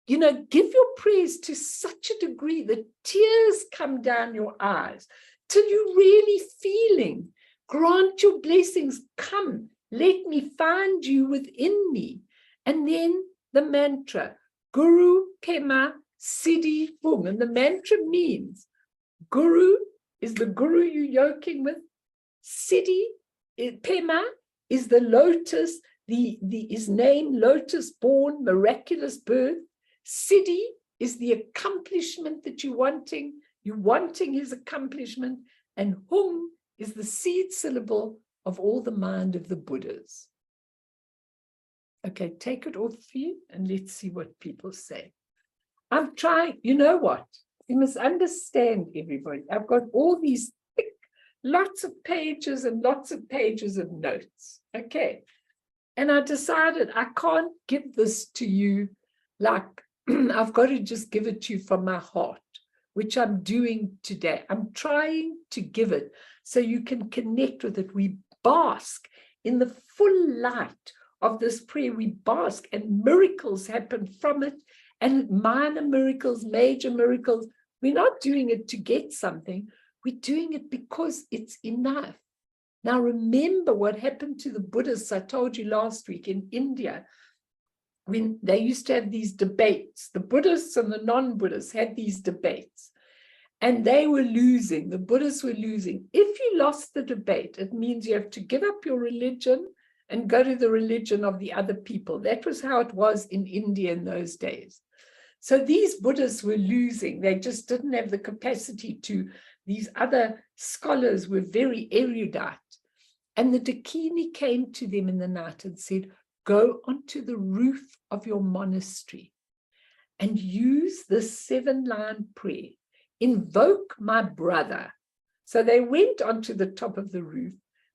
You know, give your prayers to such a degree that tears come down your eyes till you're really feeling. Grant your blessings. Come, let me find you within me. And then the mantra, Guru Pema Siddhi Bhung. And the mantra means Guru is the Guru you're yoking with. Siddhi, Pema is the lotus, his name, lotus born, miraculous birth. Siddhi is the accomplishment that you're wanting his accomplishment. And Hung is the seed syllable of all the mind of the Buddhas. Okay, take it off for you and let's see what people say. I'm trying, you know what? You must understand, everybody. I've got all these thick, lots of pages and lots of pages of notes. Okay. And I decided I can't give this to you like, I've got to just give it to you from my heart, which I'm doing today. I'm trying to give it so you can connect with it. We bask in the full light of this prayer. We bask, and miracles happen from it, and minor miracles, major miracles. We're not doing it to get something. We're doing it because it's enough. Now, remember what happened to the Buddhists I told you last week in India, when they used to have these debates. The Buddhists and the non-Buddhists had these debates, and they were losing. The Buddhists were losing. If you lost the debate, it means you have to give up your religion and go to the religion of the other people. That was how it was in India in those days. So these Buddhists were losing. They just didn't have the capacity to. These other scholars were very erudite. And the Dakini came to them in the night and said, go onto the roof of your monastery and use this 7-line prayer. Invoke my brother. So they went onto the top of the roof.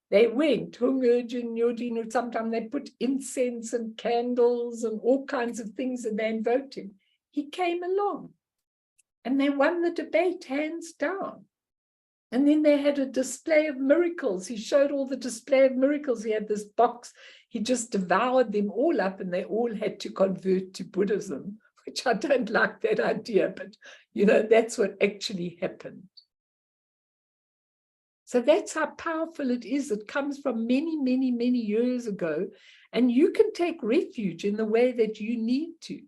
They went, sometimes they put incense and candles and all kinds of things, and they invoked him. He came along and they won the debate hands down. And then they had a display of miracles. He showed all the display of miracles. He had this box. He just devoured them all up, and they all had to convert to Buddhism, which I don't like that idea, but that's what actually happened. So that's how powerful it is. It comes from many, many, many years ago, and you can take refuge in the way that you need to.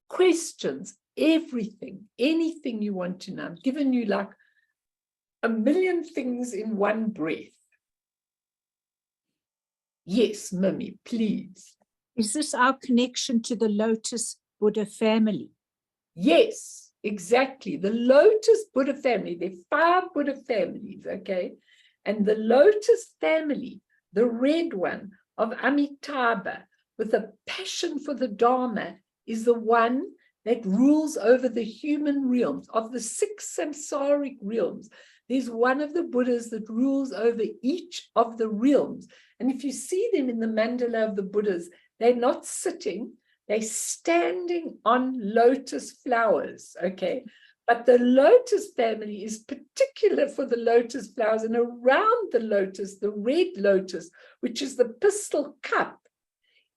Questions, everything, anything you want to know. I've given you like 1 million things in one breath. Yes, Mimi, please. Is this our connection to the Lotus Buddha family? Yes, exactly. The Lotus Buddha family, there are 5 Buddha families, okay? And the Lotus family, the red one of Amitabha, with a passion for the Dharma, is the one that rules over the human realms. Of the 6 samsaric realms, there's one of the Buddhas that rules over each of the realms. And if you see them in the mandala of the Buddhas, they're not sitting, they're standing on lotus flowers, okay? But the lotus family is particular for the lotus flowers, and around the lotus, the red lotus, which is the pistil cup,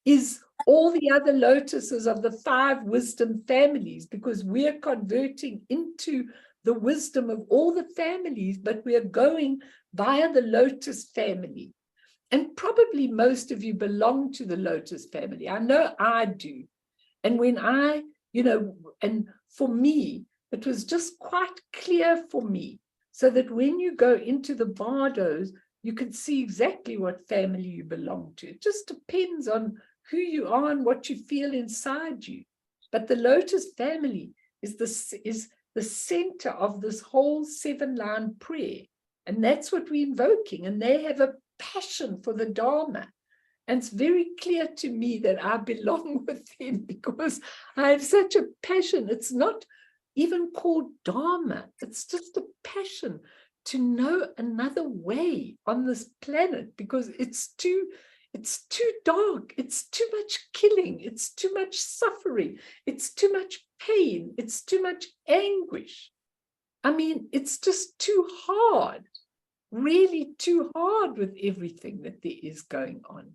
is all the other lotuses of the 5 wisdom families, because we're converting into the wisdom of all the families, but we are going via the lotus family. And probably most of you belong to the lotus family. I know I do. And when I, and for me, it was just quite clear for me, so that when you go into the bardos, you can see exactly what family you belong to. It just depends on who you are and what you feel inside you. But the lotus family is the center of this whole 7-line prayer. And that's what we're invoking. And they have a passion for the Dharma. And it's very clear to me that I belong with them, because I have such a passion. It's not even called Dharma. It's just a passion to know another way on this planet, because it's too dark, it's too much killing, it's too much suffering, it's too much pain, it's too much anguish. I mean, it's just too hard, really too hard with everything that there is going on.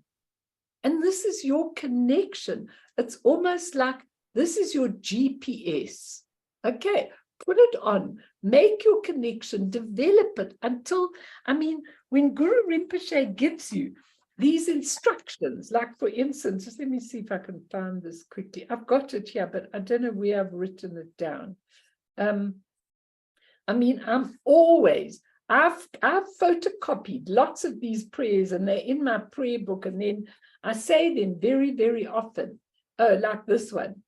And this is your connection. It's almost like this is your GPS. Okay, put it on, make your connection, develop it until, when Guru Rinpoche gives you these instructions, like for instance, just let me see if I can find this quickly. I've got it here, but I don't know where I've written it down. I've photocopied lots of these prayers, and they're in my prayer book, and then I say them very, very often. Oh, like this one.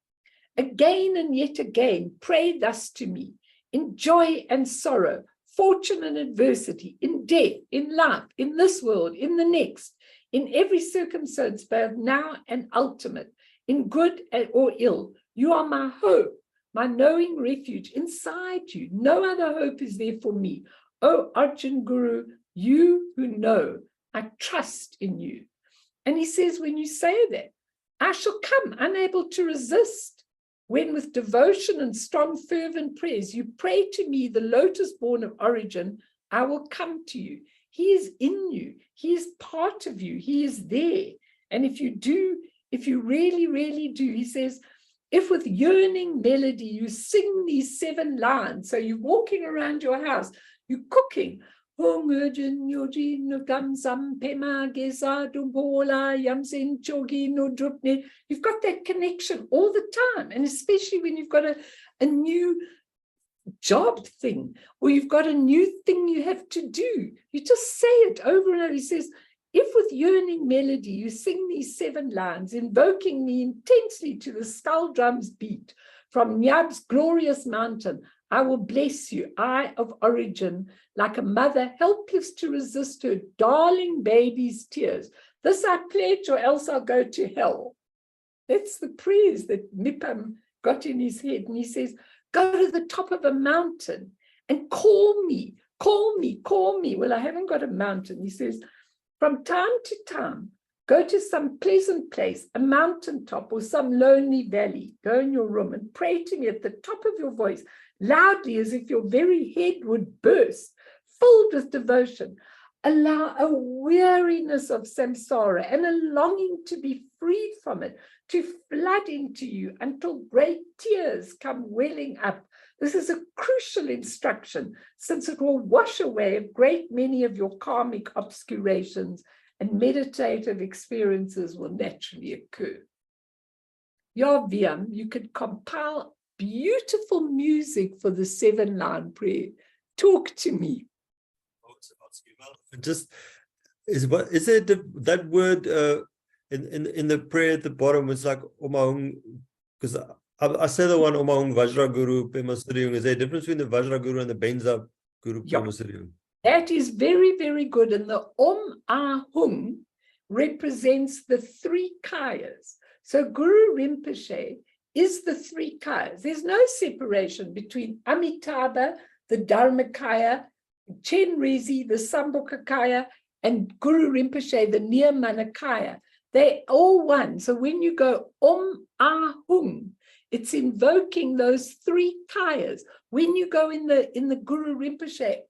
Again and yet again, pray thus to me, in joy and sorrow, fortune and adversity, in death, in life, in this world, in the next, in every circumstance, both now and ultimate, in good or ill. You are my hope, my knowing refuge. Inside you, no other hope is there for me. O Arjun Guru, you who know, I trust in you. And he says, when you say that, I shall come unable to resist. When with devotion and strong fervent prayers you pray to me, the lotus born of origin, I will come to you. He is in you. He is part of you. He is there. And if you really, really do, he says, if with yearning melody you sing these 7 lines, so you're walking around your house, you're cooking, you've got that connection all the time. And especially when you've got a new job thing, or you've got a new thing you have to do, you just say it over and over. He says, if with yearning melody you sing these 7 lines, invoking me intensely to the skull drum's beat, from Nyab's glorious mountain, I will bless you, I of origin, like a mother helpless to resist her darling baby's tears. This I pledge, or else I'll go to hell. That's the prayers that Mipam got in his head. And he says, go to the top of a mountain and call me, call me, call me. Well, I haven't got a mountain. He says, from time to time, go to some pleasant place, a mountaintop or some lonely valley. Go in your room and pray to me at the top of your voice, loudly as if your very head would burst, filled with devotion. Allow a weariness of samsara and a longing to be freed from it to flood into you until great tears come welling up. This is a crucial instruction, since it will wash away a great many of your karmic obscurations and meditative experiences will naturally occur. Yaviam, you could compile beautiful music for the 7-line prayer. Talk to me. Just is it that word in the prayer at the bottom? It's like Omahung, because I say the one Omahung Vajra Guru Pema Siddhiyung. Is there a difference between the Vajra Guru and the Benza Guru Pema Siddhiyung? That is very, very good. And the Ahung represents the 3 kayas. So Guru Rinpoche is the 3 kayas. There's no separation between Amitabha, the Dharmakaya, Chenrezi, the Sambhogakaya, and Guru Rinpoche, the Nirmanakaya. They're all one. So when you go Ahung, it's invoking those 3 kayas. When you go in the Guru Rinpoche,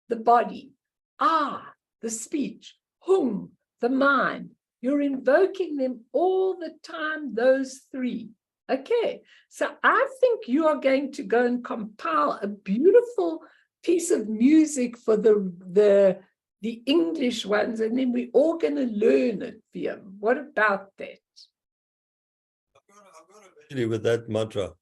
the body, the speech, Hung, the mind, you're invoking them all the time, those 3. Okay, so I think you are going to go and compile a beautiful piece of music for the English ones, and then we're all going to learn it, Viam. What about that? I've got eventually with that mantra.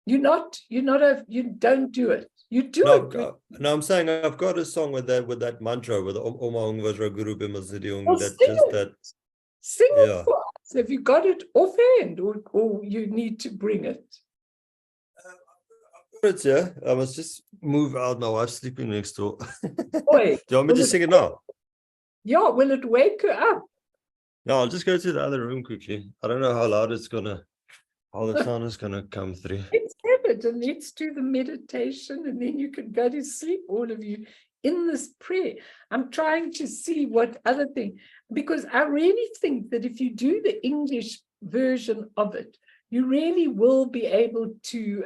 You don't do it. You do it. No, I'm saying I've got a song with that mantra, with Omahung Vajra Guru Bima Siddhiyung. Well, That sing just it. that. Sing Yeah. it for us. Have you got it offhand, or you need to bring it? It's, yeah, I must just move out. My wife's sleeping next door. Oi, Do you want me to sing it now? Yeah, will it wake her up? No, I'll just go to the other room quickly. I don't know how loud how the sound is gonna come through. Let's have it, and let's do the meditation, and then you can go to sleep, all of you, in this prayer. I'm trying to see what other thing, because I really think that if you do the English version of it, you really will be able to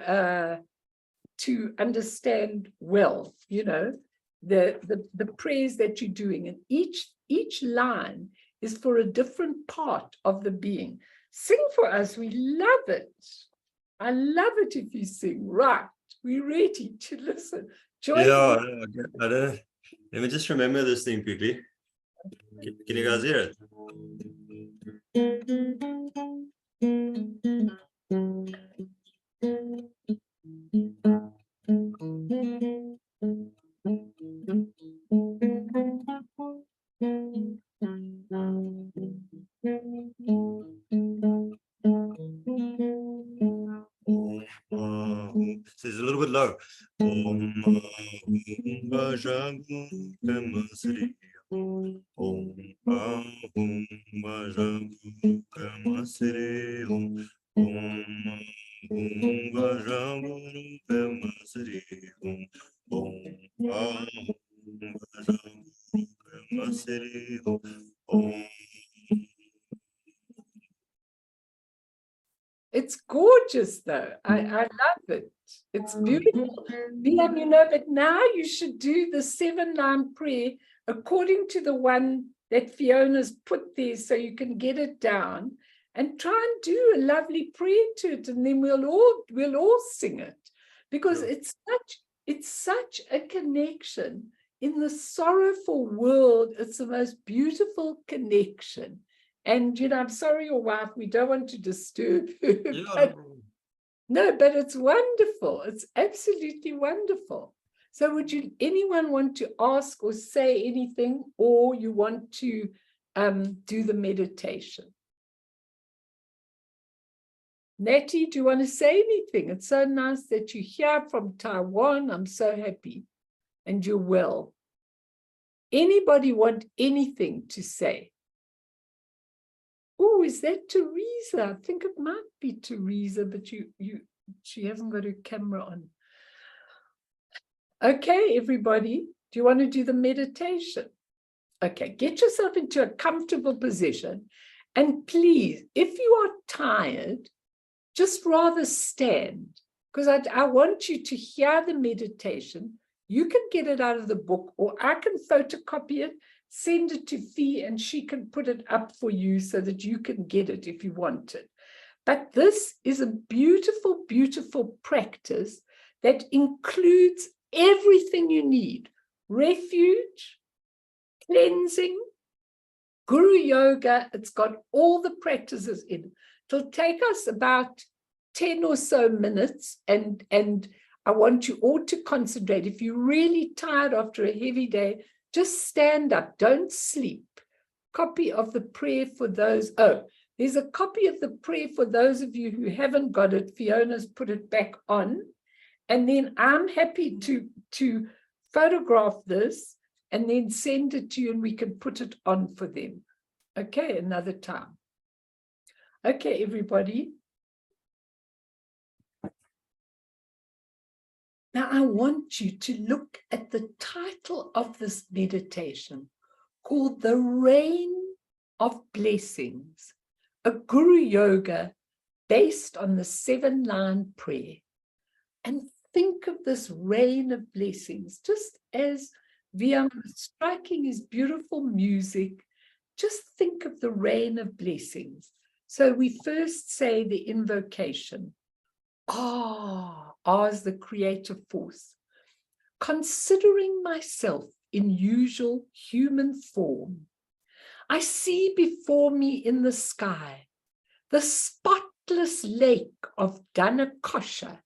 understand well, the prayers that you're doing, and each line is for a different part of the being. Sing for us. We love it. I love it if you sing. Right, we're ready to listen. Join me. I don't. Let me just remember this thing quickly. Can you guys hear it? So it's a little bit low. It's gorgeous, though. I love it. It's beautiful. Liam, but now you should do the 7-line prayer according to the one that Fiona's put there so you can get it down, and try and do a lovely prayer to it, and then we'll all sing it, because Sure. it's such a connection in the sorrowful world. It's the most beautiful connection. And I'm sorry, your wife, we don't want to disturb her. Yeah, no But, problem. no, but it's wonderful. It's absolutely wonderful. So would anyone want to ask or say anything, or you want to do the meditation? Natty, do you want to say anything? It's so nice that you're here from Taiwan. I'm so happy. And you're well. Anybody want anything to say? Oh, is that Teresa? I think it might be Teresa, but she hasn't got her camera on. Okay, everybody, do you want to do the meditation? Okay, get yourself into a comfortable position. And please, if you are tired, just rather stand, because I want you to hear the meditation. You can get it out of the book, or I can photocopy it, send it to Fee, and she can put it up for you so that you can get it if you want it. But this is a beautiful, beautiful practice that includes everything you need: refuge, cleansing, Guru Yoga. It's got all the practices in it. It'll take us about 10 or so minutes, and I want you all to concentrate. If you're really tired after a heavy day, just stand up, don't sleep. Copy of the prayer for those. Oh, there's a copy of the prayer for those of you who haven't got it. Fiona's put it back on. And then I'm happy to photograph this and then send it to you, and we can put it on for them. Okay, another time. Okay, everybody. Now, I want you to look at the title of this meditation, called The Rain of Blessings, a Guru Yoga based on the 7-line prayer. And think of this rain of blessings, just as Viam was striking his beautiful music. Just think of the rain of blessings. So we first say the invocation. Ah is the creative force. Considering myself in usual human form, I see before me in the sky the spotless lake of Dhanakosha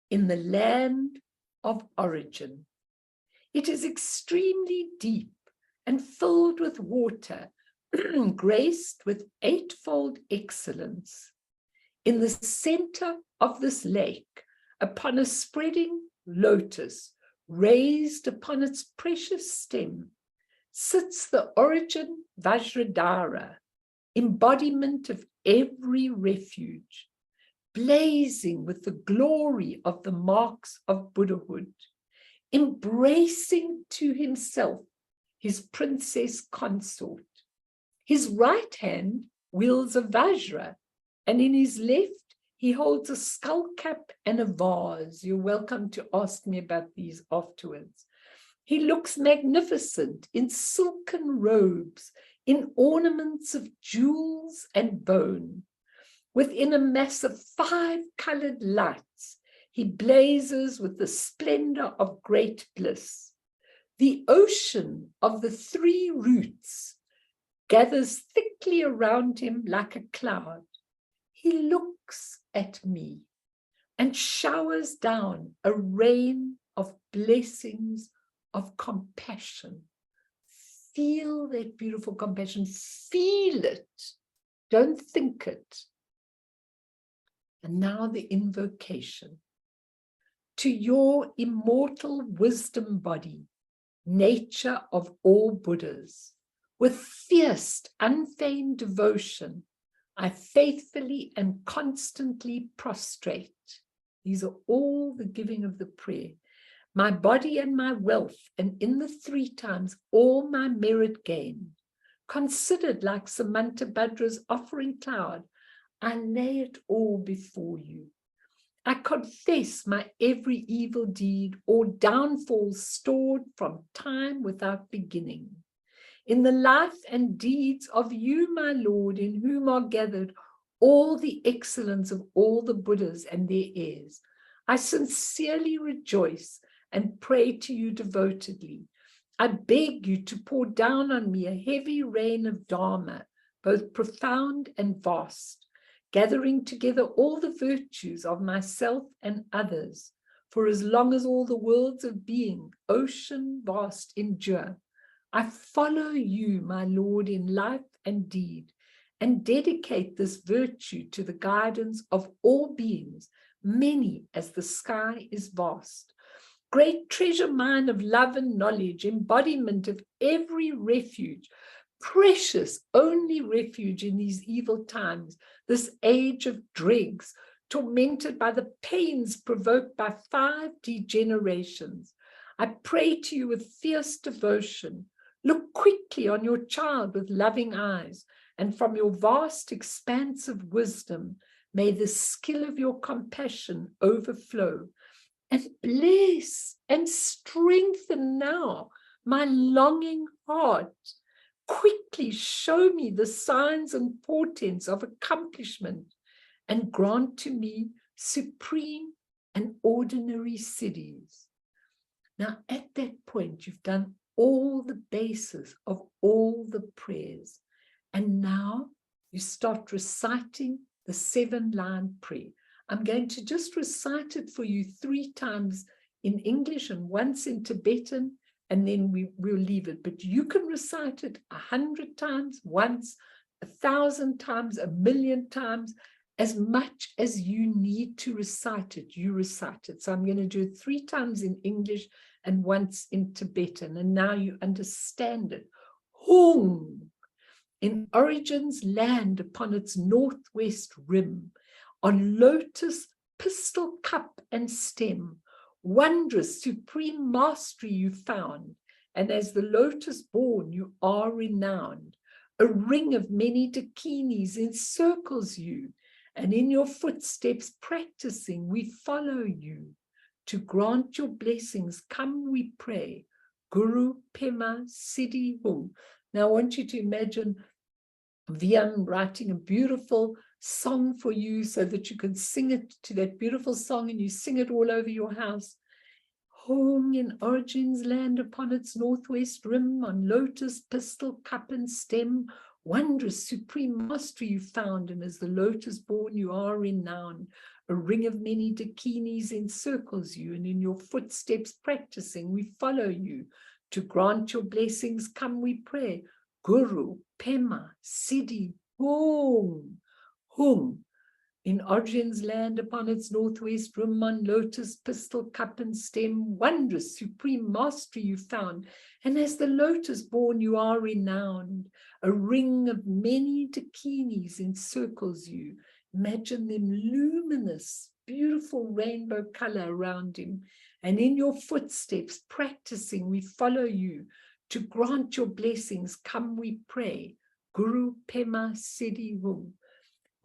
in the land of origin. It is extremely deep and filled with water, graced with eightfold excellence. In the center of this lake, upon a spreading lotus raised upon its precious stem, sits the origin Vajradhara, embodiment of every refuge, blazing with the glory of the marks of Buddhahood, embracing to himself his princess consort. His right hand wields a vajra, and in his left he holds a skull cap and a vase. You're welcome to ask me about these afterwards. He looks magnificent in silken robes, in ornaments of jewels and bone. Within a mass of 5-colored lights, he blazes with the splendor of great bliss. The ocean of the 3 roots gathers thickly around him like a cloud. He looks at me and showers down a rain of blessings of compassion. Feel that beautiful compassion. Feel it. Don't think it. And now the invocation. To your immortal wisdom body, nature of all Buddhas, with fierce, unfeigned devotion, I faithfully and constantly prostrate. These are all the giving of the prayer. My body and my wealth, and in the 3 times all my merit gained, considered like Samantabhadra's offering cloud, I lay it all before you. I confess my every evil deed or downfall stored from time without beginning. in the life and deeds of you, my Lord, in whom are gathered all the excellence of all the Buddhas and their heirs. I sincerely rejoice and pray to you devotedly. I beg you to pour down on me a heavy rain of Dharma, both profound and vast, gathering together all the virtues of myself and others, for as long as all the worlds of being, ocean vast, endure. I follow you, my Lord, in life and deed, and dedicate this virtue to the guidance of all beings, many as the sky is vast. Great treasure mine of love and knowledge, embodiment of every refuge, precious only refuge in these evil times, this age of dregs, tormented by the pains provoked by 5 degenerations. I pray to you with fierce devotion. Look quickly on your child with loving eyes, and from your vast expanse of wisdom, may the skill of your compassion overflow, and bless and strengthen now my longing heart. Quickly show me the signs and portents of accomplishment, and grant to me supreme and ordinary siddhis. Now, at that point, you've done all the bases of all the prayers. And now you start reciting the 7-line prayer. I'm going to just recite it for you 3 times in English and once in Tibetan, and then we'll leave it. But you can recite it 100 times, once, 1,000 times, 1,000,000 times, as much as you need to recite it, you recite it. So I'm going to do it 3 times in English and once in Tibetan, and now you understand it. Hung, in Origin's land upon its northwest rim, on lotus, pistil, cup, and stem, wondrous, supreme mastery you found, and as the lotus born you are renowned. A ring of many dakinis encircles you, and in your footsteps practicing we follow you. To grant your blessings, come we pray. Guru Pema Siddhi Hung. Now I want you to imagine Vian writing a beautiful song for you so that you can sing it to that beautiful song, and you sing it all over your house. Hung, in Origin's land upon its northwest rim, on lotus, pistil, cup, and stem, wondrous, supreme mastery you found, and as the lotus born you are renowned. A ring of many dakinis encircles you, and in your footsteps practicing we follow you. To grant your blessings, come we pray. Guru Pema Siddhi Hung. Hung, in Origin's land upon its northwest rim, on lotus, pistil, cup, and stem, wondrous, supreme mastery you found, and as the lotus born you are renowned. A ring of many dakinis encircles you. Imagine them luminous, beautiful rainbow color around him, and in your footsteps practicing we follow you. To grant your blessings, come we pray. Guru Pema Siddhi Hung.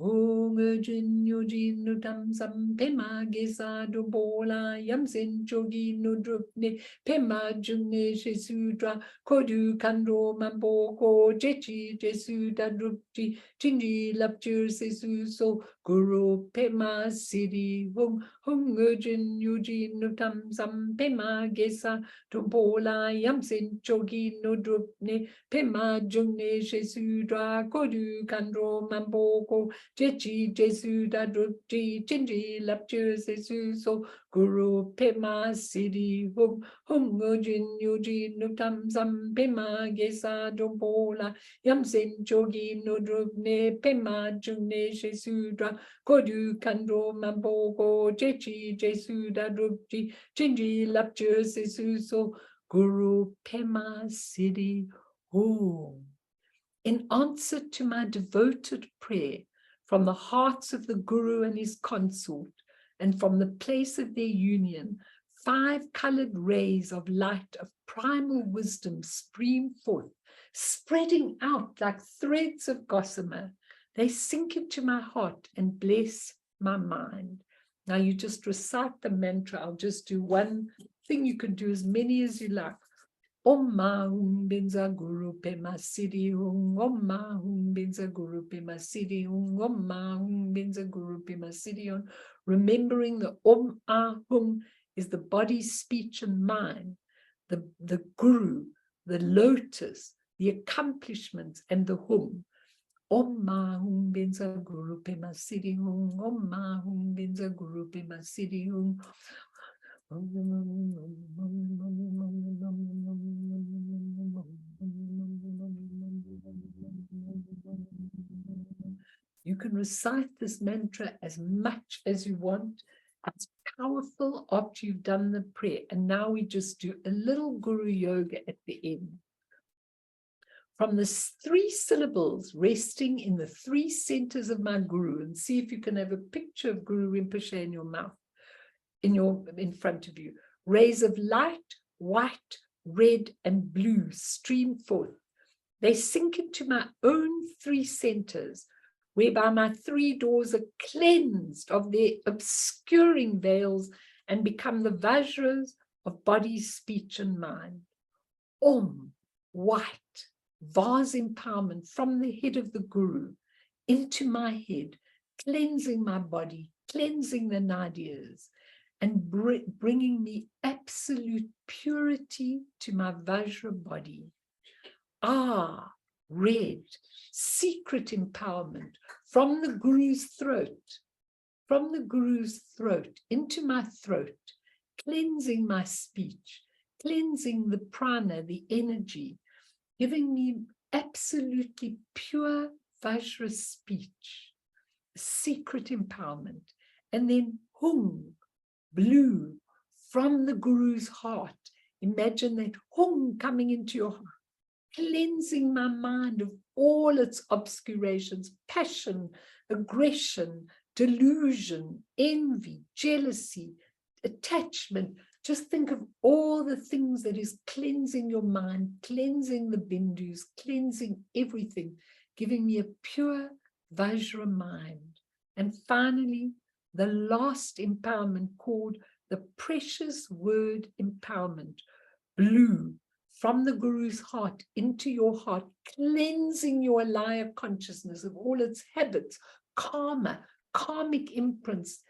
Hung Jin Yojin Nutam Sam Pema Gesa Dubola Yamsen Jogi Nudrupne Pema Jungne Jesudra Kodu Kandro Mamboko Jechi Jesuda Drupji Jinji Lapjur Sesu So Guru Pema Siddhi Hung. Hung Jin Yojin Nutam Sam Pema Gesa Dubola Yamsen Jogi Nudrupne Pema Jungne Jesudra Kodu Kandro Mamboko Jechi Jesu Dadrupji Jinji Lapjur Sesu So Guru Pema Siddhi Hung. Hung Jin Yojin Nutam Sam Pema Gesa Dombola Yamsen Jogi Nudrupne Pema Jungne Jesudra Kodu Kandro Mambogo Jechi Jesu Dadrupji Jinji Lapjur Sesu So Guru Pema Siddhi Hung. In answer to my devoted prayer, from the hearts of the Guru and his consort, and from the place of their union, 5 colored rays of light of primal wisdom stream forth, spreading out like threads of gossamer. They sink into my heart and bless my mind. Now you just recite the mantra. I'll just do one thing. You can do as many as you like. Om Mahum Benza Guru Pema Siddhi Hum. Om Mahum Benza Guru Pema Siddhi Hum. Om Mahum Benza Guru Pema Siddhi Hum. Remembering the Om Ahum is the body, speech, and mind, the Guru, the lotus, the accomplishments, and the Hum. Om Mahum Benza Guru Pema Siddhi Hum. Om Mahum Benza Guru Pema Siddhi Hum. You can recite this mantra as much as you want. It's powerful after you've done the prayer. And now we just do a little Guru Yoga at the end. From the 3 syllables resting in the 3 centers of my Guru, and see if you can have a picture of Guru Rinpoche in your mouth, in front of you. Rays of light, white, red, and blue stream forth. They sink into my own 3 centers, whereby my 3 doors are cleansed of their obscuring veils and become the vajras of body, speech, and mind. Om, white, vase empowerment from the head of the Guru into my head, cleansing my body, cleansing the nadis, and bringing me absolute purity to my Vajra body. Ah, red, secret empowerment from the Guru's throat, into my throat, cleansing my speech, cleansing the prana, the energy, giving me absolutely pure Vajra speech, secret empowerment. And then Hung, blue, from the Guru's heart. Imagine that Hung coming into your heart, cleansing my mind of all its obscurations, passion, aggression, delusion, envy, jealousy, attachment. Just think of all the things that is cleansing your mind, cleansing the bindus, cleansing everything, giving me a pure Vajra mind. And finally, the last empowerment, called the precious word empowerment, blue, from the Guru's heart into your heart, cleansing your alaya consciousness of all its habits, karma, karmic imprints,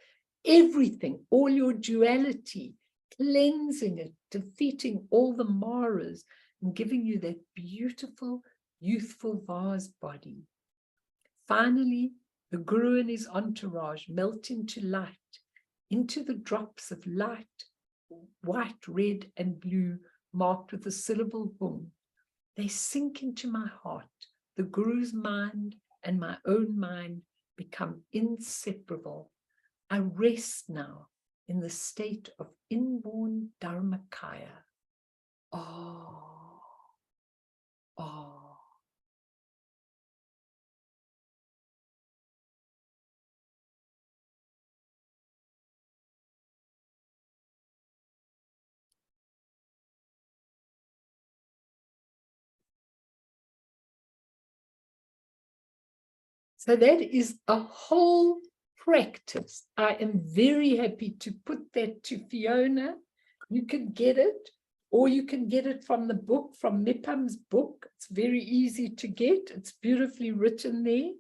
everything, all your duality, cleansing it, defeating all the maras, and giving you that beautiful, youthful vase body. Finally, the Guru and his entourage melt into light, into the drops of light, white, red, and blue, marked with the syllable Hum. They sink into my heart. The Guru's mind and my own mind become inseparable. I rest now in the state of inborn Dharmakaya. Oh, oh. So that is a whole practice. I am very happy to put that to Fiona. You can get it, or you can get it from the book, from Mipam's book. It's very easy to get. It's beautifully written there.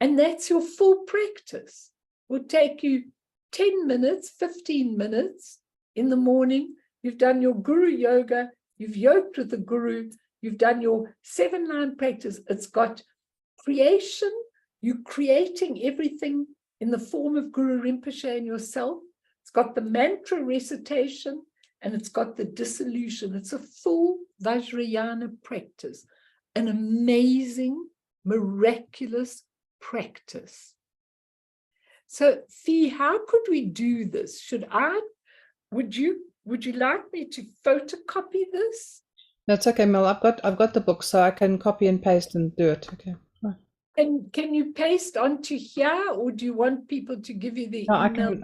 And that's your full practice. It will take you 10 minutes, 15 minutes in the morning. You've done your Guru Yoga. You've yoked with the Guru. You've done your 7-line practice. It's got creation. You're creating everything in the form of Guru Rinpoche and yourself. It's got the mantra recitation, and it's got the dissolution. It's a full Vajrayana practice, an amazing, miraculous practice. So, Fee, how could we do this? Would you like me to photocopy this? That's okay, Mel. I've got the book, so I can copy and paste and do it. Okay. And can you paste onto here, or do you want people to give you the No, email?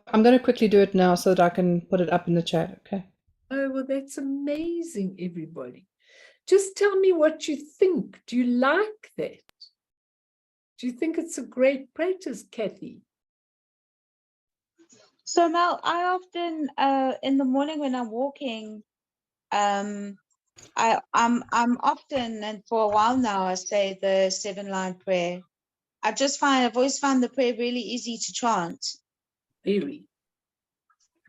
I'm going to quickly do it now so that I can put it up in the chat. Okay. Oh, well, that's amazing, everybody. Just tell me what you think. Do you like that? Do you think it's a great practice, Kathy? So Mel, I often in the morning when I'm walking, I'm often, and for a while now, I say the 7-line prayer. I've always found the prayer really easy to chant. Very,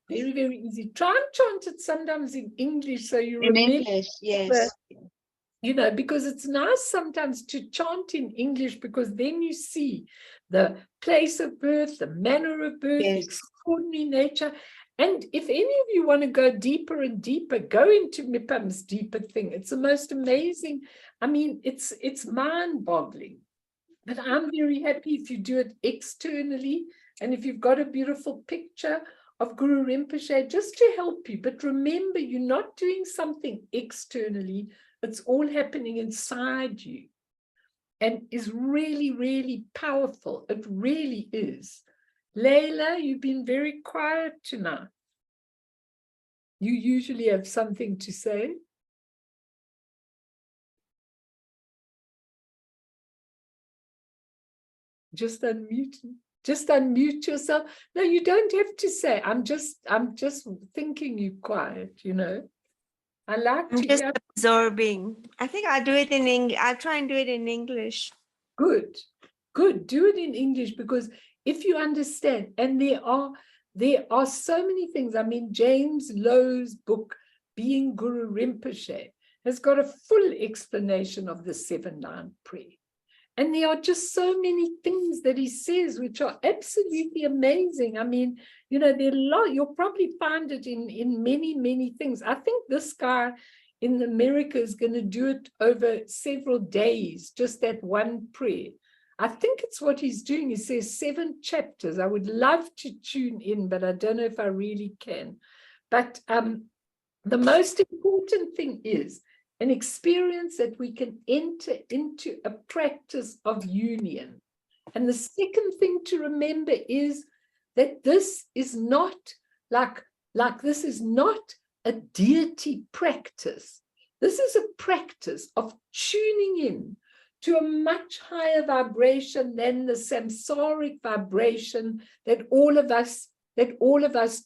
very, very easy. Try and chant it sometimes in English so you In remember. English, yes. You know, because it's nice sometimes to chant in English, because then you see the place of birth, the manner of birth, the Yes. extraordinary nature. And if any of you want to go deeper and deeper, go into Mipam's deeper thing. It's the most amazing. I mean, it's mind-boggling. But I'm very happy if you do it externally, and if you've got a beautiful picture of Guru Rinpoche just to help you. But remember, you're not doing something externally. It's all happening inside you, and is really, really powerful. It really is. Layla, you've been very quiet tonight. You usually have something to say. Just unmute yourself. No, you don't have to say. I'm just thinking you quiet, you know. I like I'm to just hear. absorbing. I think I'll do it in English. I'll try and do it in English. Good. Do it in English, because if you understand, and there are so many things. I mean, James Lowe's book, Being Guru Rinpoche, has got a full explanation of the 7-line prayer. And there are just so many things that he says which are absolutely amazing. I mean, you know, there are a lot. You'll probably find it in many, many things. I think this guy in America is going to do it over several days, just that one prayer. I think it's what he's doing. He says 7 chapters. I would love to tune in, but I don't know if I really can. But the most important thing is an experience that we can enter into a practice of union. And the second thing to remember is that this is not this is not a deity practice. This is a practice of tuning in to a much higher vibration than the samsaric vibration that all of us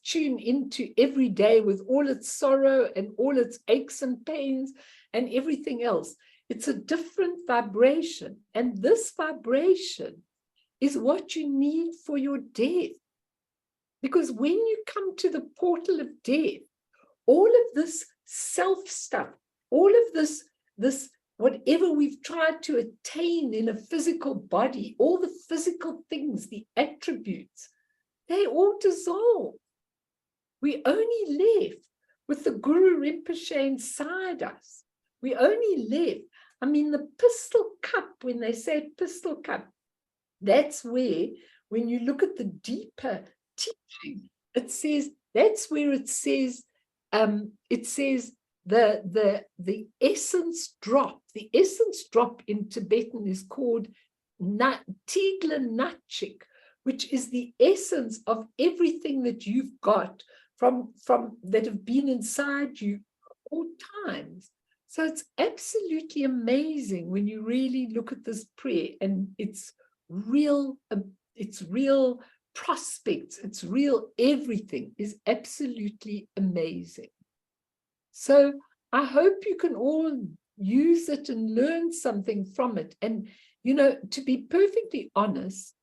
tune into every day, with all its sorrow and all its aches and pains and everything else. It's a different vibration. And this vibration is what you need for your death. Because when you come to the portal of death, all of this self stuff, all of this whatever we've tried to attain in a physical body, all the physical things, the attributes, they all dissolve. We only left with the Guru Rinpoche inside us. We only left. I mean, the pistol cup, when they say pistol cup, that's where, when you look at the deeper teaching, it says, that's where it says the essence drop. The essence drop in Tibetan is called Tigla Natchik, which is the essence of everything that you've got from that have been inside you all times. So it's absolutely amazing when you really look at this prayer, and it's real prospects, it's real everything is absolutely amazing. So I hope you can all use it and learn something from it. And, you know, to be perfectly honest,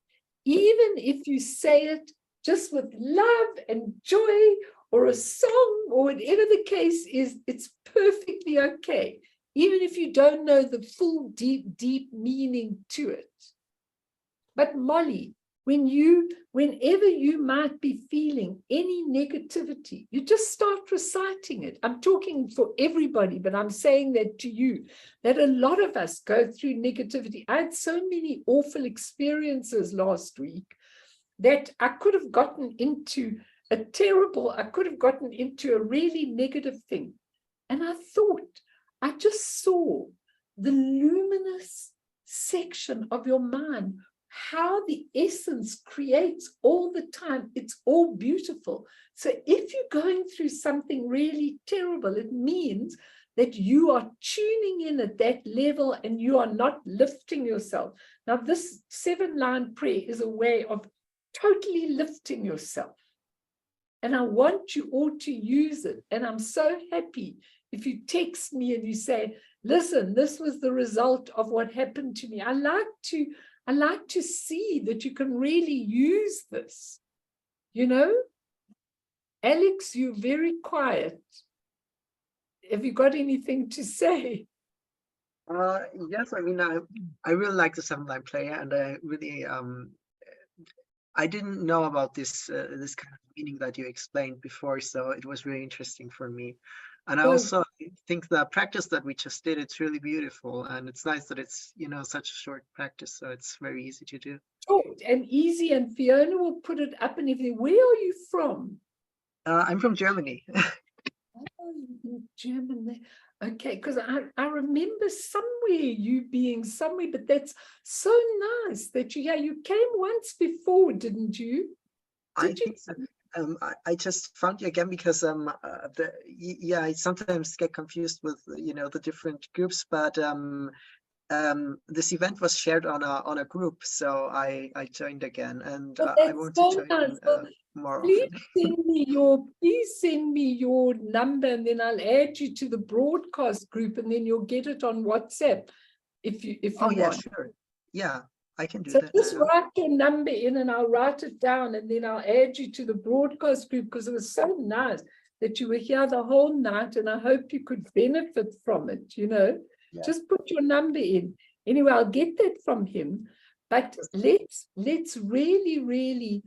even if you say it just with love and joy, or a song, or whatever the case is, it's perfectly okay, even if you don't know the full deep meaning to it. But Molly, whenever you might be feeling any negativity, you just start reciting it. I'm talking for everybody, but I'm saying that to you, that a lot of us go through negativity. I had so many awful experiences last week that I could have gotten into a really negative thing. And I just saw the luminous section of your mind, how the essence creates all the time. It's all beautiful. So if you're going through something really terrible, it means that you are tuning in at that level and you are not lifting yourself. Now, this 7-line prayer is a way of totally lifting yourself. And I want you all to use it. And I'm so happy if you text me and you say, listen, this was the result of what happened to me. I like to see that you can really use this, you know. Alex, you're very quiet. Have you got anything to say? Yes, I mean, I really like the 7-line player, and I really I didn't know about this this kind of meaning that you explained before, so it was really interesting for me. And I also think the practice that we just did, it's really beautiful, and it's nice that it's, you know, such a short practice, so it's very easy to do. Short and easy, and Fiona will put it up and everything. Where are you from? I'm from Germany. Oh, in Germany. Okay, because I remember somewhere you being somewhere, but that's so nice that you came once before, didn't you? I think so. I just found you again because I sometimes get confused with, you know, the different groups, but this event was shared on a group, so I joined again, and I want to join nice. more Please often. send me your number, and then I'll add you to the broadcast group, and then you'll get it on WhatsApp if you Oh yeah, want. sure. Yeah, I can do So that. just write your number in and I'll write it down, and then I'll add you to the broadcast group, because it was so nice that you were here the whole night, and I hope you could benefit from it, you know. Yeah. Just put your number in. Anyway, I'll get that from him. But let's really, really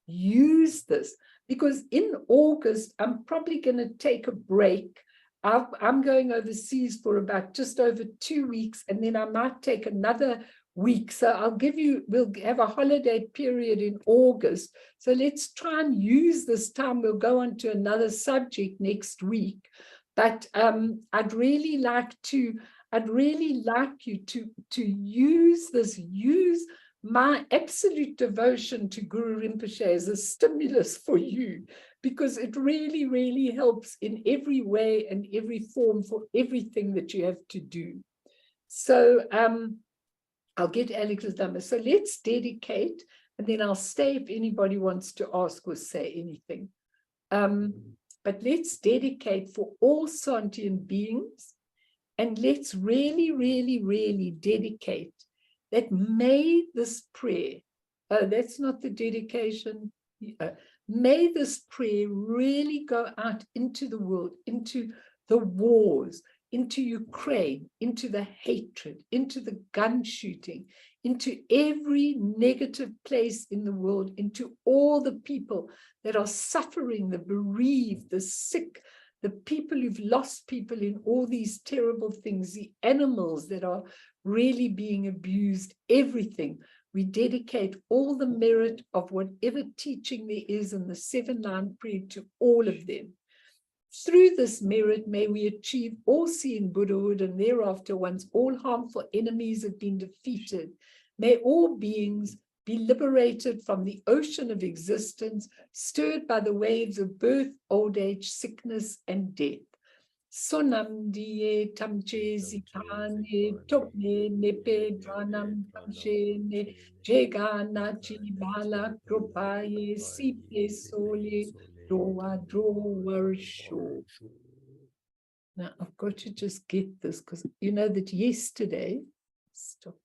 use this, because in August, I'm probably going to take a break. I'm going overseas for about just over 2 weeks, and then I might take another week. So we'll have a holiday period in August. So let's try and use this time. We'll go on to another subject next week. But I'd really like you to use my absolute devotion to Guru Rinpoche as a stimulus for you, because it really, really helps in every way and every form for everything that you have to do. So I'll get Alex's number. So let's dedicate, and then I'll stay if anybody wants to ask or say anything. But let's dedicate for all sentient beings, and let's really, really, really dedicate that may this prayer, that's not the dedication, may this prayer really go out into the world, into the wars, into Ukraine, into the hatred, into the gun shooting, into every negative place in the world, into all the people that are suffering, the bereaved, the sick, the people who've lost people in all these terrible things, the animals that are really being abused, everything. We dedicate all the merit of whatever teaching there is in the 7-line prayer to all of them. Through this merit, may we achieve all seeing Buddhahood, and thereafter, once all harmful enemies have been defeated, may all beings be liberated from the ocean of existence, stirred by the waves of birth, old age, sickness, and death. Sonam die tamche zikane topne nepe dhanam tamshene jeganachi bala kropaye sipe sole doa drowarsho. Now I've got to just get this, because you know that yesterday, stop.